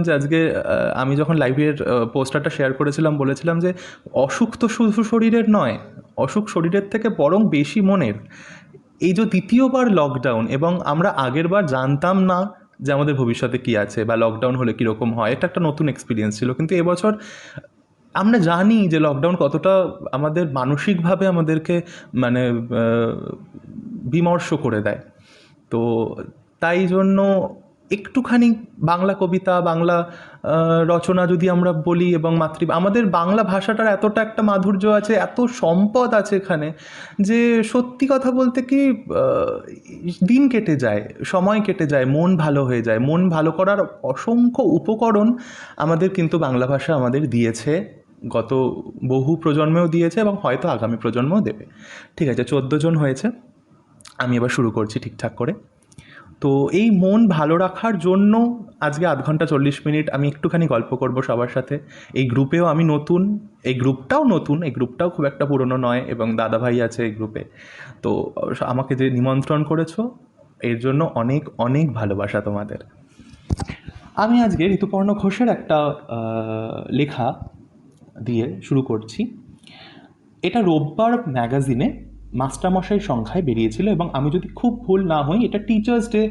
যে আজকে আমি যখন লাইভের পোস্টারটা শেয়ার করেছিলাম বলেছিলাম যে অসুখ তো শুধু শরীরের নয়, অসুখ শরীরের থেকে বরং বেশি মনের। এই যে দ্বিতীয়বার লকডাউন, এবং আমরা আগের বার জানতাম না যে আমাদের ভবিষ্যতে কী আছে বা লকডাউন হলে কীরকম হয়, এটা একটা নতুন এক্সপিরিয়েন্স ছিল। কিন্তু এবছর আমরা জানি যে লকডাউন কতটা আমাদের মানসিকভাবে আমাদেরকে মানে বিমর্ষ করে দেয়। তো তাই জন্য একটুখানি বাংলা কবিতা, বাংলা রচনা যদি আমরা বলি, এবং আমাদের বাংলা ভাষাটার এতটা একটা মাধুর্য আছে, এত সম্পদ আছে এখানে, যে সত্যি কথা বলতে কি দিন কেটে যায়, সময় কেটে যায়, মন ভালো হয়ে যায়। মন ভালো করার অসংখ্য উপকরণ আমাদের কিন্তু বাংলা ভাষা আমাদের দিয়েছে, গত বহু প্রজন্মেও দিয়েছে এবং হয়তো আগামী প্রজন্মও দেবে। ঠিক আছে, 14 জন হয়েছে, আমি এবার শুরু করছি ঠিকঠাক করে। তো এই মন ভালো রাখার জন্য আজকে 1/2 ঘন্টা 40 মিনিট আমি একটুখানি গল্প করব সবার সাথে। এই গ্রুপেও আমি নতুন, এই গ্রুপটাও নতুন, এই গ্রুপটাও খুব একটা পুরনো নয়, এবং দাদাভাই আছে এই গ্রুপে। তো আমাকে যে নিমন্ত্রণ করেছো এর জন্য অনেক অনেক ভালোবাসা তোমাদের। আমি আজকে ঋতুপর্ণ ঘোষের একটা লেখা দিয়ে শুরু করছি। এটা রোববার ম্যাগাজিনে মাস্টারমশাই সংখ্যায় বেরিয়েছিল, এবং আমি যদি খুব ভুল না হই এটা টিচার্স ডে,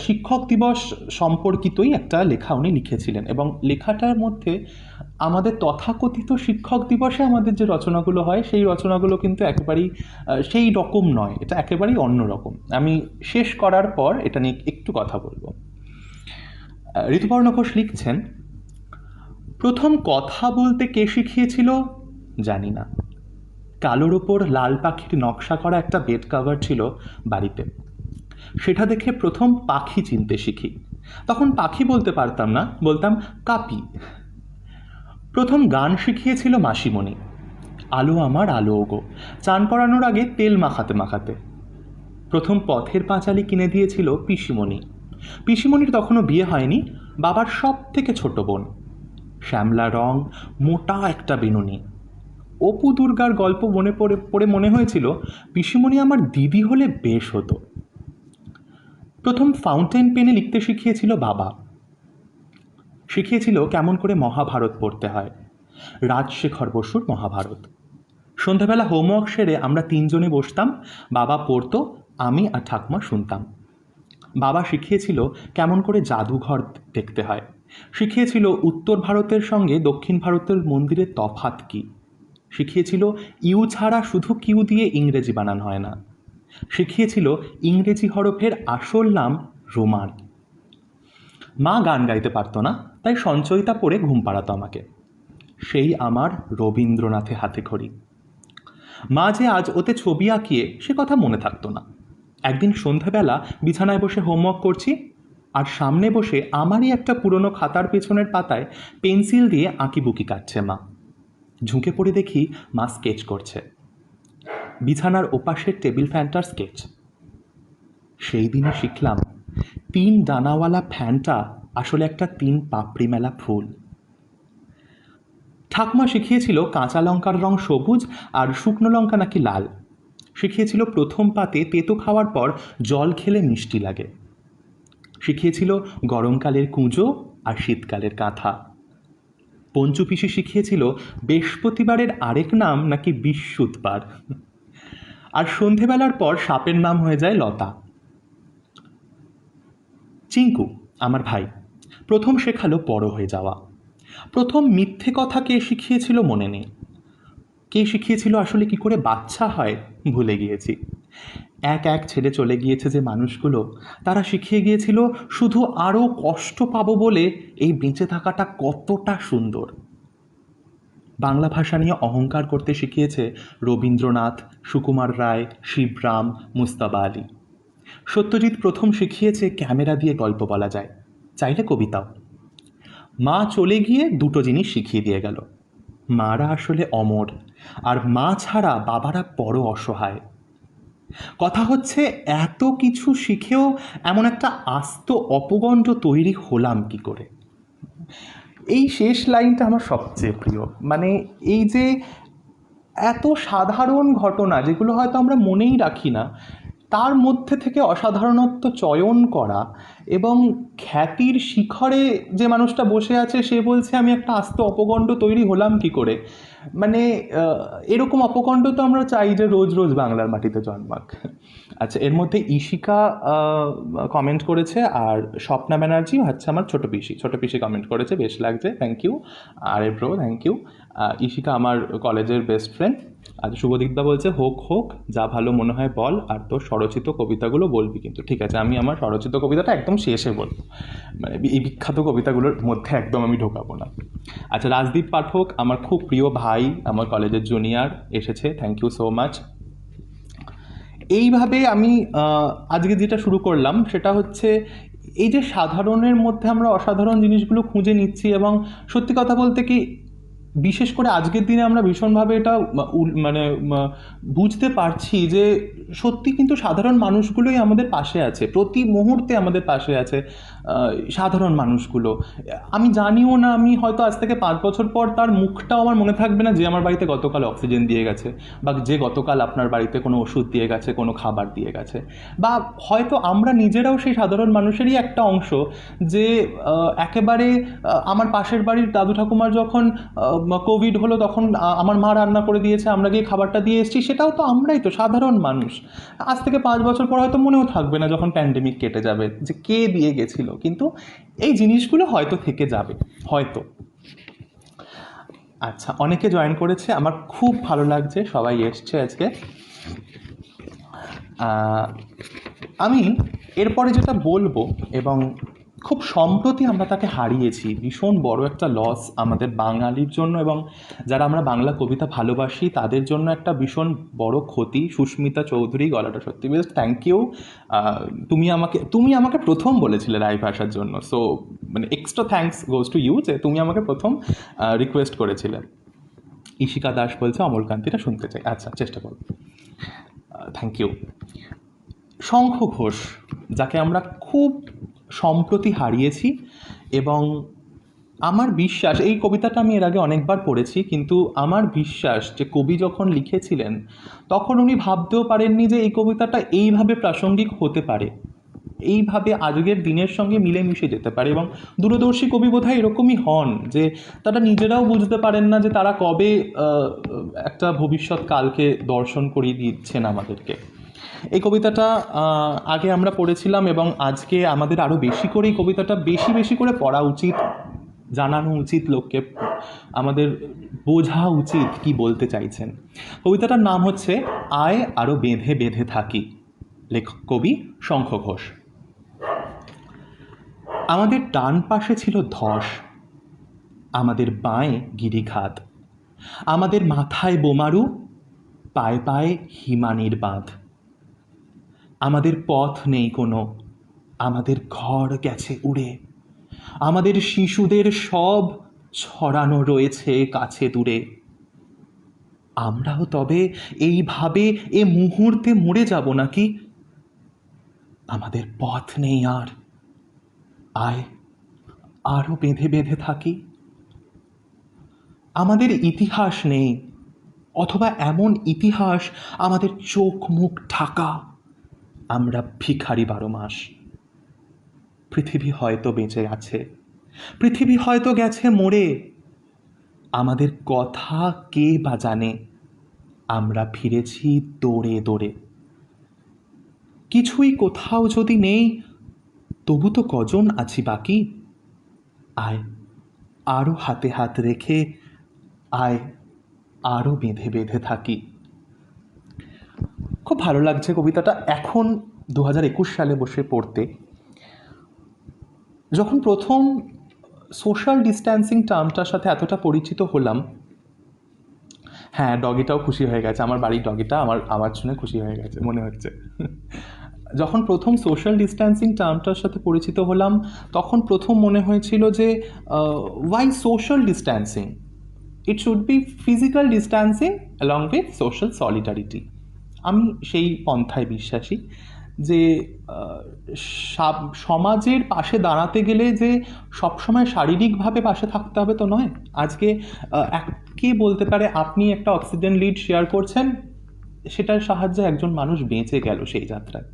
শিক্ষক দিবস সম্পর্কিতই একটা লেখা উনি লিখেছিলেন। এবং লেখাটার মধ্যে আমাদের তথাকথিত শিক্ষক দিবসে আমাদের যে রচনাগুলো হয় সেই রচনাগুলো কিন্তু একেবারেই সেই রকম নয়, এটা একেবারেই অন্য রকম। আমি শেষ করার পর এটা নিয়ে একটু কথা বলবো। ঋতুপর্ণ ঘোষ লিখছেন, প্রথম কথা বলতে কে শিখিয়েছিল জানি না। কালোর ওপর লাল পাখির নকশা করা একটা বেড কাভার ছিল বাড়িতে, সেটা দেখে প্রথম পাখি চিনতে শিখি। তখন পাখি বলতে পারতাম না, বলতাম কাপি। প্রথম গান শিখিয়েছিল মাসিমণি, আলো আমার আলো ওগো, চান করানোর আগে তেল মাখাতে মাখাতে। প্রথম পথের পাঁচালি কিনে দিয়েছিল পিসিমণি। পিসিমণির তখনও বিয়ে হয়নি, বাবার সব থেকে ছোট বোন। শ্যামলা রং, মোটা একটা বিনুনি। অপু দুর্গার গল্প মনে পড়ে মনে হয়েছিল পিসিমণি আমার দিদি হলে বেশ হতো। প্রথম ফাউন্টেন পেনে লিখতে শিখিয়েছিল বাবা। শিখিয়েছিল কেমন করে মহাভারত পড়তে হয়, রাজশেখর বসুর মহাভারত। সন্ধ্যাবেলা হোমওয়ার্ক সেরে আমরা 3 জনে বসতাম, বাবা পড়তো, আমি আর ঠাকুমা শুনতাম। বাবা শিখিয়েছিল কেমন করে জাদুঘর দেখতে হয়, শিখিয়েছিল উত্তর ভারতের সঙ্গে দক্ষিণ ভারতের মন্দিরের তফাৎ কী, শিখিয়েছিল ইউ ছাড়া শুধু কিউ দিয়ে ইংরেজি বানান হয় না, শিখিয়েছিল ইংরেজি হরফের আসল নাম রোমান। মা গান গাইতে পারতো না, তাই সঞ্চয়িতা পড়ে ঘুম পাড়াতো আমাকে। সেই আমার রবীন্দ্রনাথে হাতে খড়ি। মা যে আজ ওতে ছবি আঁকিয়ে সে কথা মনে থাকতো না। একদিন সন্ধ্যাবেলা বিছানায় বসে হোমওয়ার্ক করছি, আর সামনে বসে আমারই একটা পুরনো খাতার পেছনের পাতায় পেন্সিল দিয়ে আঁকিবুকি কাটছে মা। ঝুঁকে পড়ে দেখি মা স্কেচ করছে, বিছানার ওপাশের টেবিল ফ্যানটার স্কেচ। সেই দিনে শিখলাম 3 ডানাওয়ালা ফ্যানটা আসলে একটা 3 পাপড়ি মেলা ফুল। ঠাকুমা শিখিয়েছিল কাঁচা লঙ্কার রং সবুজ আর শুকনো লঙ্কা নাকি লাল। শিখিয়েছিল প্রথম পাতে তেতো খাওয়ার পর জল খেলে মিষ্টি লাগে। শিখিয়েছিল গরমকালের কুঁজো আর শীতকালের কাঁথা। পঞ্চু পিসি শিখিয়েছিল বৃহস্পতিবারের আরেক নাম নাকি বিশ্বুৎবার। আর সন্ধেবেলার পর সাপের নাম হয়ে যায় লতা। চিঙ্কু আমার ভাই প্রথম শেখালো বড় হয়ে যাওয়া। প্রথম মিথ্যে কথা কে শিখিয়েছিল মনে নেই, কে শিখিয়েছিল আসলে কি করে বাচ্চা হয় ভুলে গিয়েছি। এক এক ছেড়ে চলে গিয়েছে যে মানুষগুলো, তারা শিখিয়ে গিয়েছিল শুধু আরও কষ্ট পাবো বলে এই বেঁচে থাকাটা কতটা সুন্দর। বাংলা ভাষা নিয়ে অহংকার করতে শিখিয়েছে রবীন্দ্রনাথ, সুকুমার রায়, শিবরাম, মুস্তাবা আলী। সত্যজিৎ প্রথম শিখিয়েছে ক্যামেরা দিয়ে গল্প বলা যায়, চাইলে কবিতাও। মা চলে গিয়ে 2টো জিনিস শিখিয়ে দিয়ে গেল, মারা আসলে অমর, আর মা ছাড়া বাবারা বড় অসহায়। কথা হচ্ছে এত কিছু শিখেও এমন একটা আস্ত অপগণ্ড তৈরি হলাম কি করে। এই শেষ লাইনটা আমার সবচেয়ে প্রিয়। মানে এই যে এত সাধারণ ঘটনা যেগুলো হয়তো আমরা মনেই রাখি না, তার মধ্যে থেকে অসাধারণত্ব চয়ন করা এবং খ্যাতির শিখরে যে মানুষটা বসে আছে সে বলছে আমি একটা আস্ত অপকণ্ড তৈরি হলাম কি করে। মানে এরকম অপকণ্ড তো আমরা চাই যে রোজ রোজ বাংলার মাটিতে জন্মাক। আচ্ছা, এর মধ্যে ঈশিকা কমেন্ট করেছে, আর স্বপ্না ব্যানার্জি হচ্ছে আমার ছোট পিসি কমেন্ট করেছে, বেশ লাগছে, থ্যাংক ইউ। আর এ ব্রো, থ্যাংক ইউ। ঈশিকা আমার কলেজের বেস্ট ফ্রেন্ড। আর শুভদীপদা বলছে হোক হোক, যা ভালো মনে হয় বল, আর তোর স্বরচিত কবিতাগুলো বলবি কিন্তু। ঠিক আছে, আমি আমার স্বরচিত কবিতাটা একদম শেষে বলবো, মানে এই বিখ্যাত কবিতাগুলোর মধ্যে একদম আমি ঢোকাবো না। আচ্ছা, রাজদীপ পাঠক আমার খুব প্রিয় ভাই, আমার কলেজের জুনিয়র, এসেছে, থ্যাংক ইউ সো মাচ। এইভাবে আমি আজকে যেটা শুরু করলাম সেটা হচ্ছে এই যে সাধারণের মধ্যে আমরা অসাধারণ জিনিসগুলো খুঁজে নিচ্ছি, এবং সত্যি কথা বলতে কি বিশেষ করে আজকের দিনে আমরা ভীষণভাবে এটা মানে বুঝতে পারছি যে সত্যি কিন্তু সাধারণ মানুষগুলোই আমাদের পাশে আছে, প্রতি মুহূর্তে আমাদের পাশে আছে সাধারণ মানুষগুলো। আমি জানিও না, আমি হয়তো আজ থেকে 5 বছর পর তার মুখটাও আমার মনে থাকবে না যে আমার বাড়িতে গতকাল অক্সিজেন দিয়ে গেছে, বা যে গতকাল আপনার বাড়িতে কোনো ওষুধ দিয়ে গেছে, কোনো খাবার দিয়ে গেছে। বা হয়তো আমরা নিজেরাও সেই সাধারণ মানুষেরই একটা অংশ যে একেবারে আমার পাশের বাড়ির দাদু ঠাকুমার যখন কোভিড হলো তখন আমার মা রান্না করে দিয়েছে, আমরা গিয়ে খাবারটা দিয়ে এসেছি, সেটাও তো আমরাই তো সাধারণ মানুষ। আজ থেকে 5 বছর পর হয়তো মনেও থাকবে না যখন প্যান্ডেমিক কেটে যাবে যে কে দিয়ে গেছিল, কিন্তু এই জিনিসগুলো হয়তো থেকে যাবে, হয়তো। আচ্ছা, অনেকে জয়েন করেছে, আমার খুব ভালো লাগছে, সবাই এসছে আজকে। আমি এরপরে যেটা বলবো, এবং খুব সম্প্রতি আমরা তাকে হারিয়েছি, ভীষণ বড় একটা লস আমাদের বাঙালির জন্য, এবং যারা আমরা বাংলা কবিতা ভালোবাসি তাদের জন্য একটা ভীষণ বড় ক্ষতি। সুস্মিতা চৌধুরী, গলাটা সত্যি বেশ, থ্যাংক ইউ। তুমি আমাকে প্রথম বলেছিলে রায় ভাষার জন্য, সো মানে extra thanks goes to you যে তুমি আমাকে প্রথম রিকোয়েস্ট করেছিলে। ঈশিকা দাস বলছে অমলকান্তিটা শুনতে চাই, আচ্ছা চেষ্টা করব, থ্যাংক ইউ। শঙ্খ ঘোষ, যাকে আমরা খুব সম্প্রতি হারিয়েছি, এবং আমার বিশ্বাস, এই কবিতাটা আমি এর আগে অনেকবার পড়েছি, কিন্তু আমার বিশ্বাস যে কবি যখন লিখেছিলেন তখন উনি ভাবতেও পারেননি যে এই কবিতাটা এইভাবে প্রাসঙ্গিক হতে পারে, এইভাবে আজকের দিনের সঙ্গে মিলেমিশে যেতে পারে। এবং দূরদর্শী কবি বোধহয় এরকমই হন যে তারা নিজেরাও বুঝতে পারেন না যে তারা কবে একটা ভবিষ্যৎকালকে দর্শন করিয়ে দিচ্ছেন আমাদেরকে। এই কবিতাটা আগে আমরা পড়েছিলাম, এবং আজকে আমাদের আরও বেশি করে এই কবিতাটা বেশি বেশি করে পড়া উচিত, জানানো উচিত লোককে, আমাদের বোঝা উচিত কি বলতে চাইছেন। কবিতাটার নাম হচ্ছে আয় আরও বেঁধে বেঁধে থাকি, লেখক কবি শঙ্খ ঘোষ। আমাদের ডান পাশে ছিল ধস, আমাদের বাঁয়ে গিরিখাত, আমাদের মাথায় বোমারু, পায়ে পায়ে হিমানির বাঁধ। আমাদের পথ নেই কোনো, আমাদের ঘর গেছে উড়ে, আমাদের শিশুদের সব ছড়ানো রয়েছে কাছে দূরে। আমরাও তবে এইভাবে এ মুহূর্তে মরে যাব নাকি? আমাদের পথ নেই আর, আয় আরও বেঁধে বেঁধে থাকি। আমাদের ইতিহাস নেই, অথবা এমন ইতিহাস আমাদের চোখ মুখ ঢাকা, আমরা ভিখারি 12 মাস। পৃথিবী হয়তো বেঁচে আছে, পৃথিবী হয়তো গেছে মরে, আমাদের কথা কে বা জানে, আমরা ফিরেছি দৌড়ে দৌড়ে। কিছুই কোথাও যদি নেই, তবু তো কজন আছি বাকি। আয় আরও হাতে হাত রেখে, আয় আরও বেঁধে বেঁধে থাকি। খুব ভালো লাগছে কবিতাটা এখন 2021 সালে বসে পড়তে। যখন প্রথম সোশ্যাল ডিস্ট্যান্সিং টার্মটার সাথে এতটা পরিচিত হলাম, হ্যাঁ ডগিটাও খুশি হয়ে গেছে, আমার বাড়ির ডগিটা আমার আওয়াজ শুনে খুশি হয়ে গেছে মনে হচ্ছে। যখন প্রথম সোশ্যাল ডিস্ট্যান্সিং টার্মটার সাথে পরিচিত হলাম তখন প্রথম মনে হয়েছিল যে why social distancing, it should be physical distancing along with social solidarity. আমি সেই পন্থায় বিশ্বাসী যে সমাজের পাশে দাঁড়াতে গেলে যে সবসময় শারীরিকভাবে পাশে থাকতে হবে তো নয়। আজকে কে বলতে পারে আপনি একটা অক্সিজেন লিড শেয়ার করছেন, সেটার সাহায্যে একজন মানুষ বেঁচে গেল সেই যাত্রায়।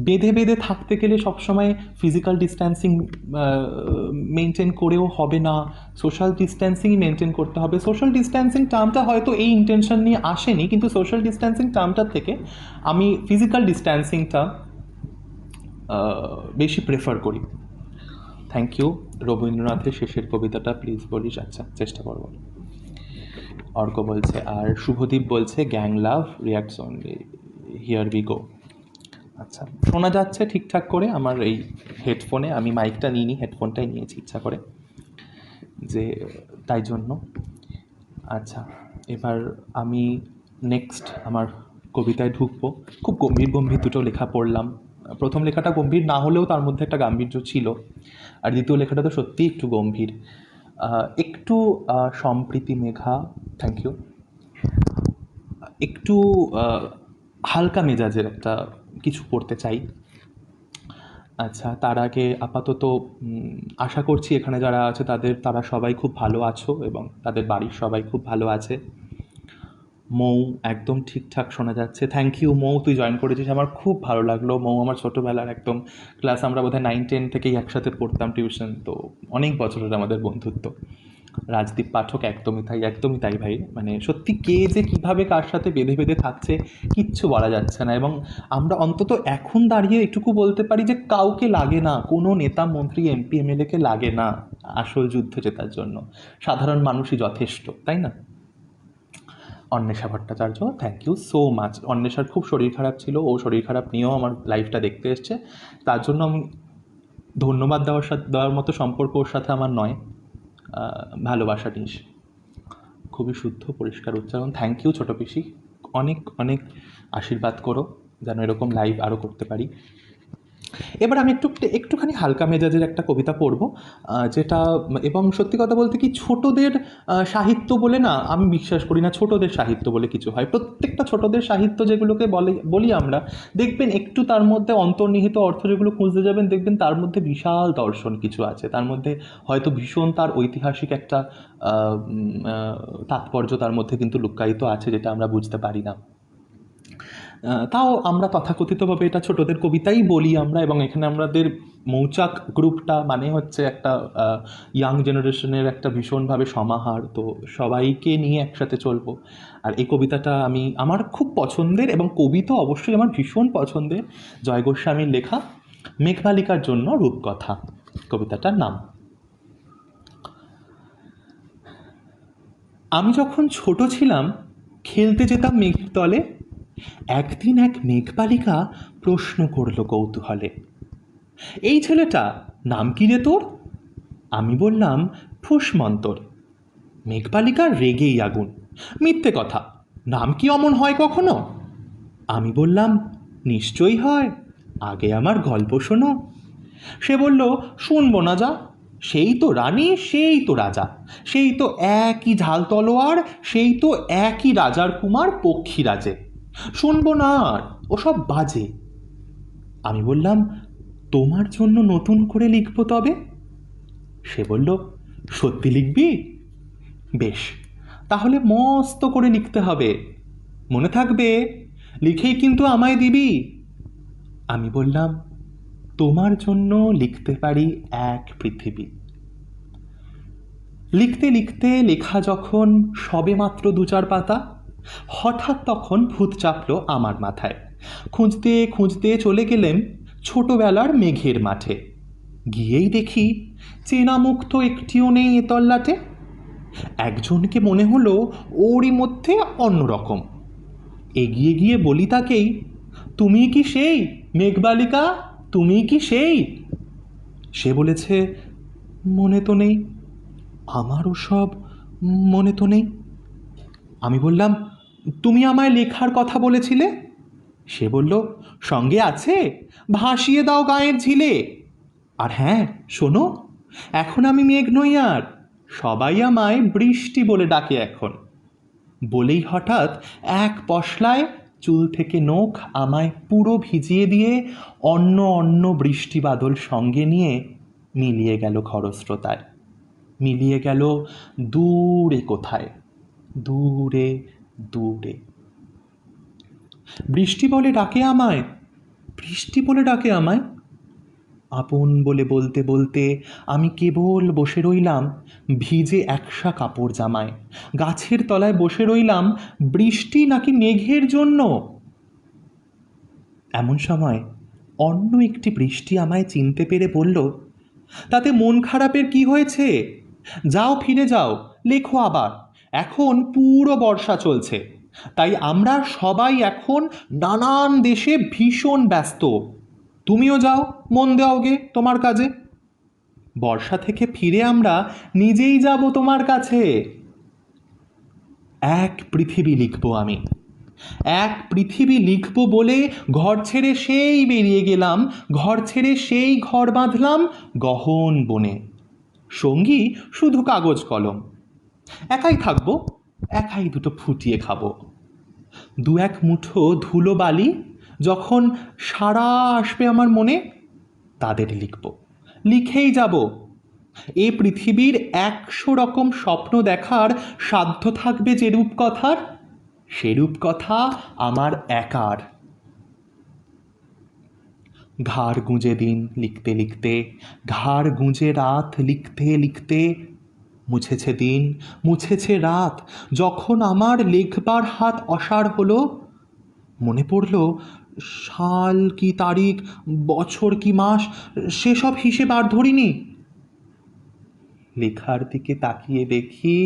বেঁধে বেঁধে থাকতে গেলে সবসময় ফিজিক্যাল ডিস্ট্যান্সিং মেনটেন করেও হবে না, সোশ্যাল ডিস্ট্যান্সিংই মেনটেন করতে হবে। সোশ্যাল ডিস্ট্যান্সিং টার্মটা হয়তো এই ইন্টেনশন নিয়ে আসেনি, কিন্তু সোশ্যাল ডিস্ট্যান্সিং টার্মটার থেকে আমি ফিজিক্যাল ডিস্ট্যান্সিংটা বেশি প্রেফার করি। Thank you. রবীন্দ্রনাথের শেষের কবিতাটা প্লিজ বলিস। আচ্ছা, চেষ্টা করবো। অর্ক বলছে, আর শুভদীপ বলছে gang love reacts only, here we go. আচ্ছা, শোনা যাচ্ছে ঠিকঠাক করে আমার এই হেডফোনে? আমি মাইকটা নিইনি, হেডফোনটাই নিয়েছি ইচ্ছা করে, যে তাই জন্য। আচ্ছা, এবার আমি নেক্সট আমার কবিতায় ঢুকবো। খুব গম্ভীর গম্ভীর দুটো লেখা পড়লাম। প্রথম লেখাটা গম্ভীর না হলেও তার মধ্যে একটা গাম্ভীর্য ছিল, আর দ্বিতীয় লেখাটা তো সত্যিই একটু গম্ভীর। একটু সম্প্রীতি মেঘা, থ্যাংক ইউ। একটু হালকা মেজাজের একটা কিছু পড়তে চাই। আচ্ছা, তার আগে আপাতত আশা করছি এখানে যারা আছে তারা সবাই খুব ভালো আছো এবং তাদের বাড়ির সবাই খুব ভালো আছে। মৌ একদম ঠিকঠাক শোনা যাচ্ছে, থ্যাংক ইউ মৌ, তুই জয়েন করেছিস, আমার খুব ভালো লাগলো। মৌ আমার ছোটোবেলার একদম ক্লাস, আমরা বোধহয় 9-10 থেকেই একসাথে পড়তাম টিউশন, তো অনেক বছরের আমাদের বন্ধুত্ব। রাজদীপ পাঠক একদমই তাই ভাই, মানে সত্যি কে যে কীভাবে কার সাথে বেঁধে বেঁধে থাকছে কিচ্ছু বলা যাচ্ছে না। এবং আমরা অন্তত এখন দাঁড়িয়ে এটুকু বলতে পারি যে কাউকে লাগে না, কোনো নেতা মন্ত্রী এমপি এমএলএকে লাগে না আসল যুদ্ধ জেতার জন্য, সাধারণ মানুষই যথেষ্ট, তাই না? Anwesha Bhattacharya, thank you so much. অন্বেষার খুব শরীর খারাপ ছিল, ও শরীর খারাপ নিয়েও আমার লাইফটা দেখতে এসছে, তার জন্য আমি ধন্যবাদ দেওয়ার মতো সম্পর্ক ওর সাথে আমার নয়, ভালোবাসা নিস। খুবই শুদ্ধ পরিষ্কার উচ্চারণ, থ্যাংক ইউ ছোটো পিসি, অনেক অনেক আশীর্বাদ করো যেন এরকম লাইভ আরও করতে পারি। এবার আমি একটুখানি হালকা মেজাজের একটা কবিতা পড়ব, যেটা, এবং সত্যি কথা বলতে কি, ছোটদের সাহিত্য বলে না আমি বিশ্বাস করি না ছোটদের সাহিত্য বলে কিছু হয়। প্রত্যেকটা ছোটদের সাহিত্য যেগুলোকে বলি আমরা, দেখবেন একটু তার মধ্যে অন্তর্নিহিত অর্থ যেগুলো খুঁজতে যাবেন, দেখবেন তার মধ্যে বিশাল দর্শন কিছু আছে, তার মধ্যে হয়তো ভীষণ তার ঐতিহাসিক একটা তাৎপর্য তার মধ্যে কিন্তু লুক্কায়িত আছে, যেটা আমরা বুঝতে পারি না। তাও আমরা তথাকথিতভাবে এটা ছোটদের কবিতাই বলি আমরা, এবং এখানে আমাদের মৌচাক গ্রুপটা মানে হচ্ছে একটা ইয়াং জেনারেশনের একটা ভীষণভাবে সমাহার, তো সবাইকে নিয়ে একসাথে চলবো। আর এই কবিতাটা আমার খুব পছন্দের, এবং কবি তো অবশ্যই আমার ভীষণ পছন্দের, জয় গোস্বামীর লেখা মেঘবালিকার জন্য রূপকথা, কবিতাটার নাম। আমি যখন ছোট ছিলাম খেলতে যেতাম মেঘের তলে, একদিন এক মেঘবালিকা প্রশ্ন করল কৌতূহলে, এই ছেলেটা নাম কি রে তোর? আমি বললাম ফুসমন্তর। মেঘবালিকা রেগেই আগুন, মিথ্যে কথা, নাম কি অমন হয় কখনো? আমি বললাম নিশ্চয়ই হয়, আগে আমার গল্প শোনো। সে বলল শুনবো না যা, সেই তো রানী সেই তো রাজা, সেই তো একই ঝাল তলোয়ার, সেই তো একই রাজার কুমার পক্ষীরাজে, শুনবো না আর ওসব বাজে। আমি বললাম তোমার জন্য নতুন করে লিখবো তবে। সে বলল সত্যি লিখবি? বেশ, তাহলে মস্ত করে লিখতে হবে, মনে থাকবে লিখেই কিন্তু আমায় দিবি। আমি বললাম তোমার জন্য লিখতে পারি এক পৃথিবী। লিখতে লিখতে লেখা যখন সবে মাত্র 2-4 পাতা, হঠাৎ তখন ভূত চাপলো আমার মাথায়। খুঁজতে খুঁজতে চলে গেলেম ছোটবেলার মেঘের মাঠে। গিয়েই দেখি চেনা মুখ তো একটিও নেই এ তল্লাটে। একজনকে মনে হলো ওরই মধ্যে অন্যরকম। এগিয়ে গিয়ে বলি তাকেই, তুমি কি সেই মেঘবালিকা, তুমি কি সেই? সে বলেছে মনে তো নেই, আমারও সব মনে তো নেই। আমি বললাম তুমি আমায় লেখার কথা বলেছিলে। সে বলল সঙ্গে আছে, ভাসিয়ে দাও গায়ের ঝিলে। আর হ্যাঁ শোনো, এখন আমি মেঘ নই আর, সবাই আমায় বৃষ্টি বলে ডাকে এখন। বলেই হঠাৎ এক পশলায় চুল থেকে নখ আমায় পুরো ভিজিয়ে দিয়ে অন্য অন্য বৃষ্টি বাদল সঙ্গে নিয়ে মিলিয়ে গেল খরস্রোতায়, মিলিয়ে গেল দূরে কোথায়, দূরে দূরে। বৃষ্টি বলে ডাকে আমায়, বৃষ্টি বলে ডাকে আমায়। আপন বলে বলতে বলতে আমি কেবল বসে রইলাম ভিজে একসা কাপড় জামায়। গাছের তলায় বসে রইলাম বৃষ্টি নাকি মেঘের জন্য। এমন সময় অন্য একটি বৃষ্টি আমায় চিনতে পেরে বলল, তাতে মন খারাপের কি হয়েছে? যাও, ফিরে যাও, লেখো আবার। এখন পুরো বর্ষা চলছে, তাই আমরা সবাই এখন নানান দেশে ভীষণ ব্যস্ত। তুমিও যাও, মন দাওগে তোমার কাজে। বর্ষা থেকে ফিরে আমরা নিজেই যাব তোমার কাছে। এক পৃথিবী লিখব আমি, এক পৃথিবী লিখব বলে ঘর ছেড়ে সেই বেরিয়ে গেলাম, ঘর ছেড়ে সেই ঘর বাঁধলাম গহন বনে। সঙ্গী শুধু কাগজ কলম। একাই থাকবো, একাই দুটো ফুটিয়ে খাবো। দু এক মুঠো ধুলো বালি যখন সারা আসবে আমার মনে, তাদের লিখব, লিখেই যাব। এ পৃথিবীর 100 রকম স্বপ্ন দেখার সাধ্য থাকবে যেরূপ কথার, সেরূপ কথা আমার একার। ঘাড় গুঁজে দিন লিখতে লিখতে, ঘাড় গুঁজে রাত লিখতে লিখতে, মুছেছে দিন, মুছেছে রাত। যখন আমার লেখবার হাত অসাড় হলো, মনে পড়ল সাল কি তারিখ, বছর কি মাস, সেসব হিসেব আর ধরিনি। লেখার দিকে তাকিয়ে দেখি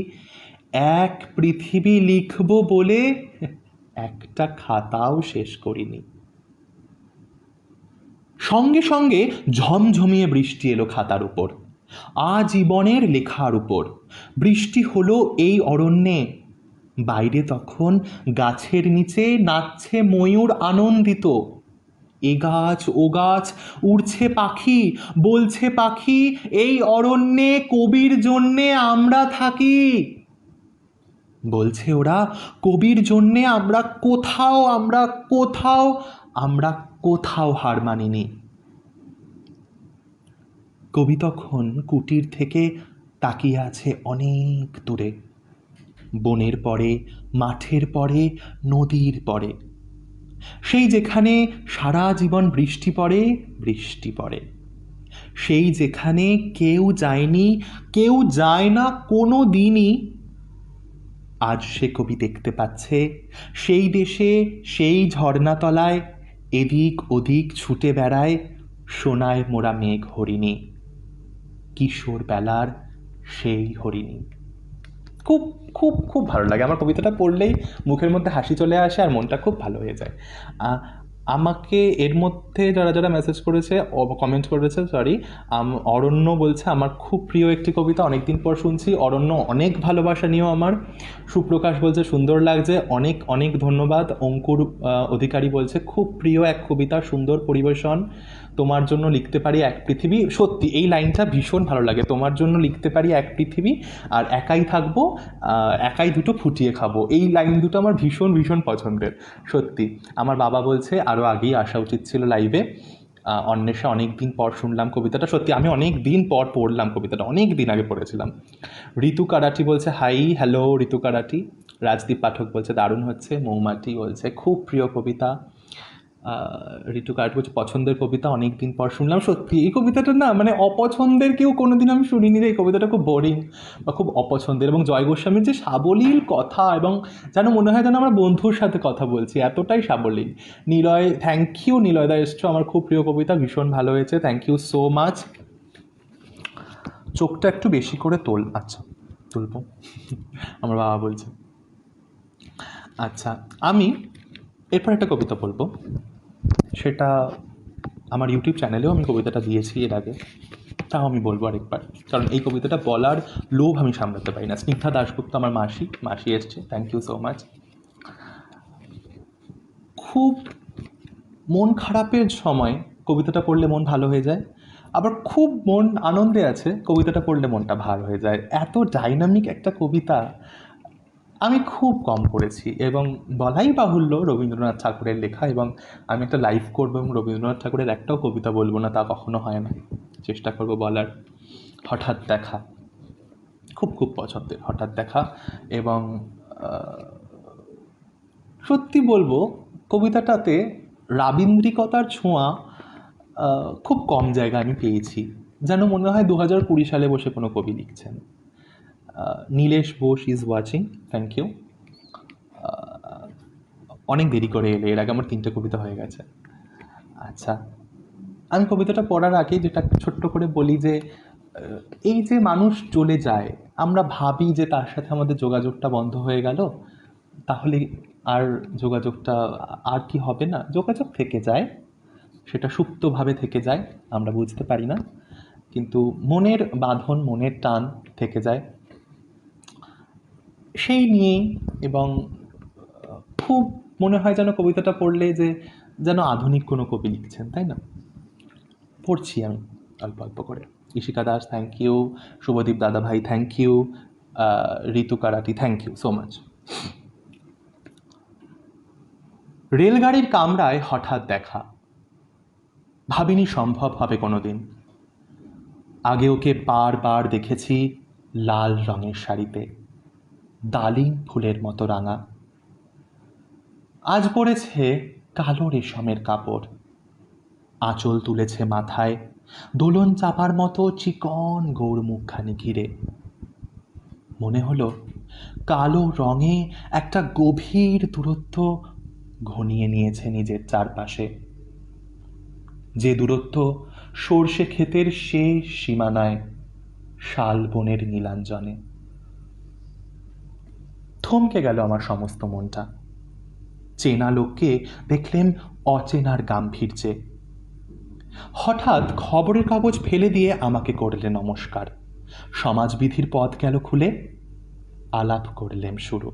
এক পৃথিবী লিখব বলে একটা খাতাও শেষ করিনি। সঙ্গে সঙ্গে ঝমঝমিয়ে বৃষ্টি এলো খাতার উপর, আজীবনের লেখার উপর। বৃষ্টি হলো এই অরণ্যে। বাইরে তখন গাছের নিচে নাচছে ময়ূর আনন্দিত। এ গাছ ও গাছ উড়ছে পাখি, বলছে পাখি এই অরণ্যে কবির জন্যে আমরা থাকি। বলছে ওরা কবির জন্যে আমরা কোথাও, আমরা কোথাও, আমরা কোথাও হার মানিনি। কবি তখন কুটির থেকে তাকিয়ে আছে অনেক দূরে, বনের পরে, মাঠের পরে, নদীর পরে, সেই যেখানে সারা জীবন বৃষ্টি পড়ে, বৃষ্টি পড়ে, সেই যেখানে কেউ যায়নি, কেউ যায় না কোনো দিনই। আজ সে কবি দেখতে পাচ্ছে সেই দেশে, সেই ঝর্ণাতলায় এদিক ওদিক ছুটে বেড়ায় সোনায় মোড়া মেঘ হরিণী, কিশোর বেলার সেই হরিণী। খুব খুব খুব ভালো লাগে আমার কবিতাটা পড়লেই, মুখের মধ্যে হাসি চলে আসে আর মনটা খুব ভালো হয়ে যায়। আমাকে এর মধ্যে যারা যারা মেসেজ করেছে, কমেন্ট করেছে, সরি, অরণ্য বলছে আমার খুব প্রিয় একটি কবিতা, অনেকদিন পর শুনছি। অরণ্য অনেক ভালোবাসা নিও আমার। সুপ্রকাশ বলছে সুন্দর লাগছে, অনেক অনেক ধন্যবাদ। অঙ্কুর অধিকারী বলছে খুব প্রিয় এক কবিতা, সুন্দর পরিবেশন, তোমার জন্য লিখতে পারি এক পৃথিবী। সত্যি এই লাইনটা ভীষণ ভালো লাগে, তোমার জন্য লিখতে পারি এক পৃথিবী, আর একাই থাকবো, একাই দুটো ফুটিয়ে খাবো। এই লাইন দুটো আমার ভীষণ ভীষণ পছন্দের। সত্যি আমার বাবা বলছে আরও আগেই আসা উচিত ছিল লাইভে। অন্বেষা অনেক দিন পর শুনলাম কবিতাটা, সত্যি আমি অনেক দিন পর পড়লাম কবিতাটা, অনেক দিন আগে পড়েছিলাম। ঋতু কারাটি বলছে হাই, হ্যালো ঋতু কারাটি। রাজদীপ পাঠক বলছে দারুণ হচ্ছে। মৌমাটি বলছে খুব প্রিয় কবিতা। ঋতু কারাটি বলছে পছন্দের কবিতা, অনেক দিন পর শুনলাম। সত্যি এই কবিতাটা না, মানে অপছন্দের কেউ কোনোদিন আমি শুনিনি যে এই কবিতাটা খুব বোরিং বা খুব অপছন্দের। এবং জয় গোস্বামীর যে সাবলীল কথা, এবং যেন মনে হয় যেন আমরা বন্ধুর সাথে কথা বলছি, এতটাই সাবলীল। নিলয়, থ্যাংক ইউ নিলয়দা এসছো, আমার খুব প্রিয় কবিতা, ভীষণ ভালো হয়েছে, থ্যাংক ইউ সো মাচ। চোখটা একটু বেশি করে তোল। আচ্ছা তুলবো, আমার বাবা বলছে। আচ্ছা, আমি এরপর একটা কবিতা বলবো, সেটা আমার ইউটিউব চ্যানেলেও আমি কবিতাটা দিয়েছি এর আগে, তাও আমি বলবো আরেকবার, কারণ এই কবিতাটা বলার লোভ আমি সামলাতে পারি না। স্নিগ্ধা দাশগুপ্ত আমার মাসি এসছে, থ্যাংক ইউ সো মাচ। খুব মন খারাপের সময় কবিতাটা পড়লে মন ভালো হয়ে যায়, আবার খুব মন আনন্দে আছে কবিতাটা পড়লে মনটা ভালো হয়ে যায়। এত ডাইনামিক একটা কবিতা আমি খুব কম পড়েছি, এবং বলাই বাহুল্য রবীন্দ্রনাথ ঠাকুরের লেখা। এবং আমি একটা লাইভ করবো এবং রবীন্দ্রনাথ ঠাকুরের একটাও কবিতা বলবো না, তা কখনো হয় না, চেষ্টা করবো বলার। হঠাৎ দেখা খুব খুব পছন্দের, হঠাৎ দেখা। এবং সত্যি বলবো কবিতাটাতে রাবীন্দ্রিকতার ছোঁয়া খুব কম জায়গায় আমি পেয়েছি। যেন মনে হয় 2020 সালে বসে কোনো কবি লিখছেন। Nilesh Bose is watching, thank you. অনেক দেরি করে এলে, এর আগে আমার 3টে কবিতা হয়ে গেছে। আচ্ছা, আমি কবিতাটা পড়ার আগে যেটা ছোট্ট করে বলি যে এই যে মানুষ চলে যায়, আমরা ভাবি যে তার সাথে আমাদের যোগাযোগটা বন্ধ হয়ে গেল, তাহলে আর যোগাযোগটা আর কি হবে না? যোগাযোগ থেকে যায়, সেটা সুপ্তভাবে থেকে যায়, আমরা বুঝতে পারি না, কিন্তু মনের বাঁধন, মনের টান থেকে যায়। সেই নিয়েই, এবং খুব মনে হয় যেন কবিতাটা পড়লে যে যেন আধুনিক কোনো কবি লিখছেন, তাই না? পড়ছি আমি অল্প অল্প করে। Ishika Das, thank you. শুভদীপ দাদাভাই, thank you. Ritu Karati, thank you so much. রেলগাড়ির কামরায় হঠাৎ দেখা, ভাবিনি সম্ভব হবে কোনোদিন। আগে ওকে বারবার দেখেছি লাল রঙের শাড়িতে, ডালিম ফুলের মতো রাঙা। আজ পড়েছে কালো রেশমের কাপড়, আঁচল তুলেছে মাথায়, দোলন চাপার মতো চিকন গৌর মুখখানি ঘিরে। মনে হলো কালো রঙে একটা গভীর দূরত্ব ঘনিয়ে নিয়েছে নিজের চারপাশে, যে দূরত্ব সর্ষে ক্ষেতের শেষ সীমানায় শাল বনের নীলাঞ্জনে। থমকে গেল আমার সমস্ত মনটা। চেনা লোককে দেখলেন অচেনার গাম্ভীর্যে। হঠাৎ খবরের কাগজ ফেলে দিয়ে আমাকে করলে নমস্কার। সমাজবিধির পথ গেল খুলে, আলাপ করলেন শুরু।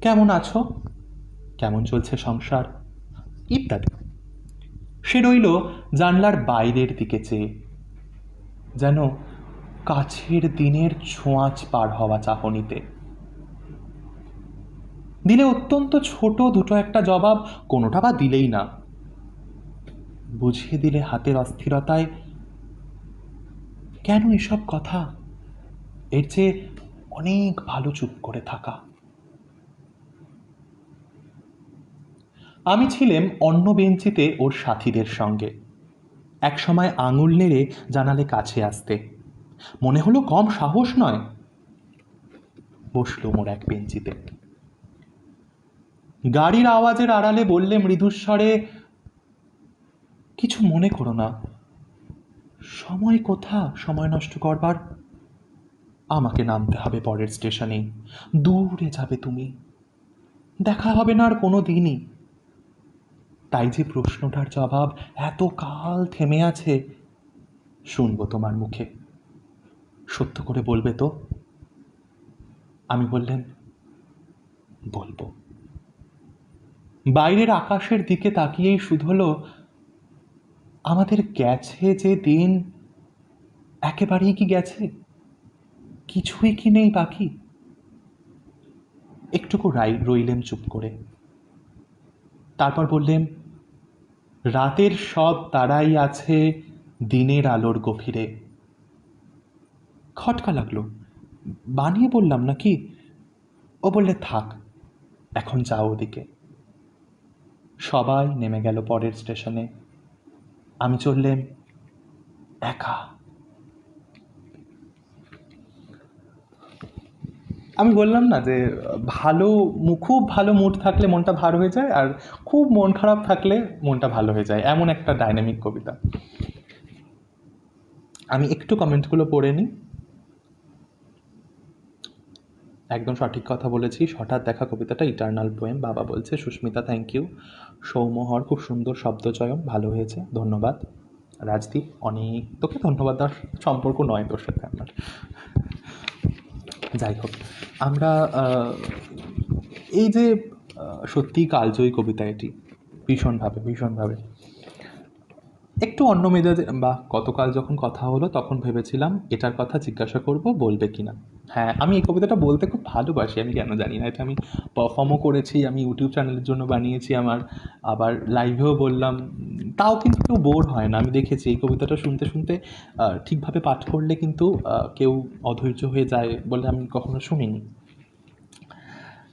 কেমন আছো, কেমন চলছে সংসার, ইত্যাদি। সে রইল জানলার বাইরের দিকে চেয়ে, যেন কাছের দিনের ছোঁয়াচ পার হওয়া চাহনিতে। দিলে অত্যন্ত ছোট দুটো একটা জবাব, কোনোটা বা দিলেই না। বুঝিয়ে দিলে হাতের অস্থিরতায়, কেন এসব কথা, এর চেয়ে অনেক ভালো চুপ করে থাকা। আমি ছিলাম অন্য বেঞ্চিতে ওর সাথীদের সঙ্গে। এক সময় আঙুল নেড়ে জানালে কাছে আসতে, মনে হলো কম সাহস নয়। বসলো মোর এক বেঞ্চিতে। গাড়ির আওয়াজের আড়ালে বললে মৃদুস্বরে, কিছু মনে করো না, সময় কোথা সময় নষ্ট করবার। আমাকে নামতে হবে পরের স্টেশনে, দূরে যাবে তুমি, দেখা হবে না আর কোনো দিনই। তাই যে প্রশ্নটার জবাব এত কাল থেমে আছে, শুনবো তোমার মুখে, সত্য করে বলবে তো? আমি বললেন, বলবো। বাইরের আকাশের দিকে তাকিয়েই শুধু হলো, আমাদের গেছে যে দিন, একেবারেই কি গেছে, কিছুই কি নেই বাকি? একটুকু রইলেম চুপ করে। তারপর বললেন, রাতের সব তারাই আছে দিনের আলোর গভীরে। খটকা লাগলো, বানিয়ে বললাম নাকি? ও বললে, থাক, এখন যাও ওদিকে। সবাই নেমে গেল পরের স্টেশনে, আমি চললেম একা। আমি বললাম না যে খুব ভালো মুড থাকলে মনটা ভার হয়ে যায়, আর খুব মন খারাপ থাকলে মনটা ভালো হয়ে যায়, এমন একটা ডাইনামিক কবিতা। আমি একটু কমেন্টগুলো পড়ে নিই। একদম সঠিক কথা বলেছি, হঠাৎ দেখা কবিতাটা ইটার্নাল পোয়েম, বাবা বলছে। Susmita, thank you. সৌমহর, খুব সুন্দর শব্দচয়ন, ভালো হয়েছে, ধন্যবাদ। রাজদীপ, অনেক, তোকে ধন্যবাদ দেওয়ার সম্পর্ক নয় তোর সাথে আমার। যাই হোক, আমরা এই যে সত্যিই কালজয়ী কবিতা এটি, ভীষণভাবে ভীষণভাবে একটু অন্য মেজাজে। বা গতকাল যখন কথা হলো তখন ভেবেছিলাম এটার কথা জিজ্ঞাসা করব, বলবে কি না। হ্যাঁ, আমি এই কবিতাটা বলতে খুব ভালোবাসি, আমি কেন জানি না। এটা আমি পারফর্মও করেছি, আমি ইউটিউব চ্যানেলের জন্য বানিয়েছি আমার, আবার লাইভেও বললাম। তাও কিন্তু কেউ বোর হয় না, আমি দেখেছি এই কবিতাটা শুনতে শুনতে ঠিকভাবে পাঠ করলে কিন্তু কেউ অধৈর্য হয়ে যায় বলে আমি কখনো শুনিনি।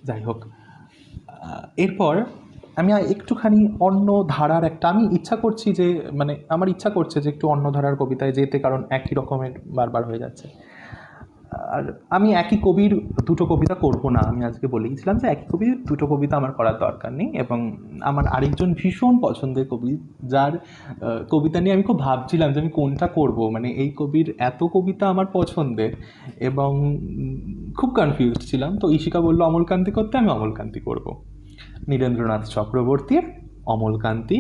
যাই হোক, এরপর আমি একটুখানি অন্য ধারার আমি ইচ্ছা করছি যে আমার ইচ্ছা করছে যে একটু অন্য ধারার কবিতায় যেতে, কারণ একই রকমের বারবার হয়ে যাচ্ছে। আর আমি একই কবির দুটো কবিতা করব না, আমি আজকে বলেইছিলাম যে একই কবির দুটো কবিতা আমার করার দরকার নেই। এবং আমার আরেকজন ভীষণ পছন্দের কবি, যার কবিতা নিয়ে আমি খুব ভাবছিলাম যে আমি কোনটা করব, এই কবির এত কবিতা আমার পছন্দের, এবং খুব কনফিউজড ছিলাম। তো ঈশিকা বললো অমলকান্তি করতে, আমি অমলকান্তি করব। নীরেন্দ্রনাথ চক্রবর্তীর অমলকান্তি।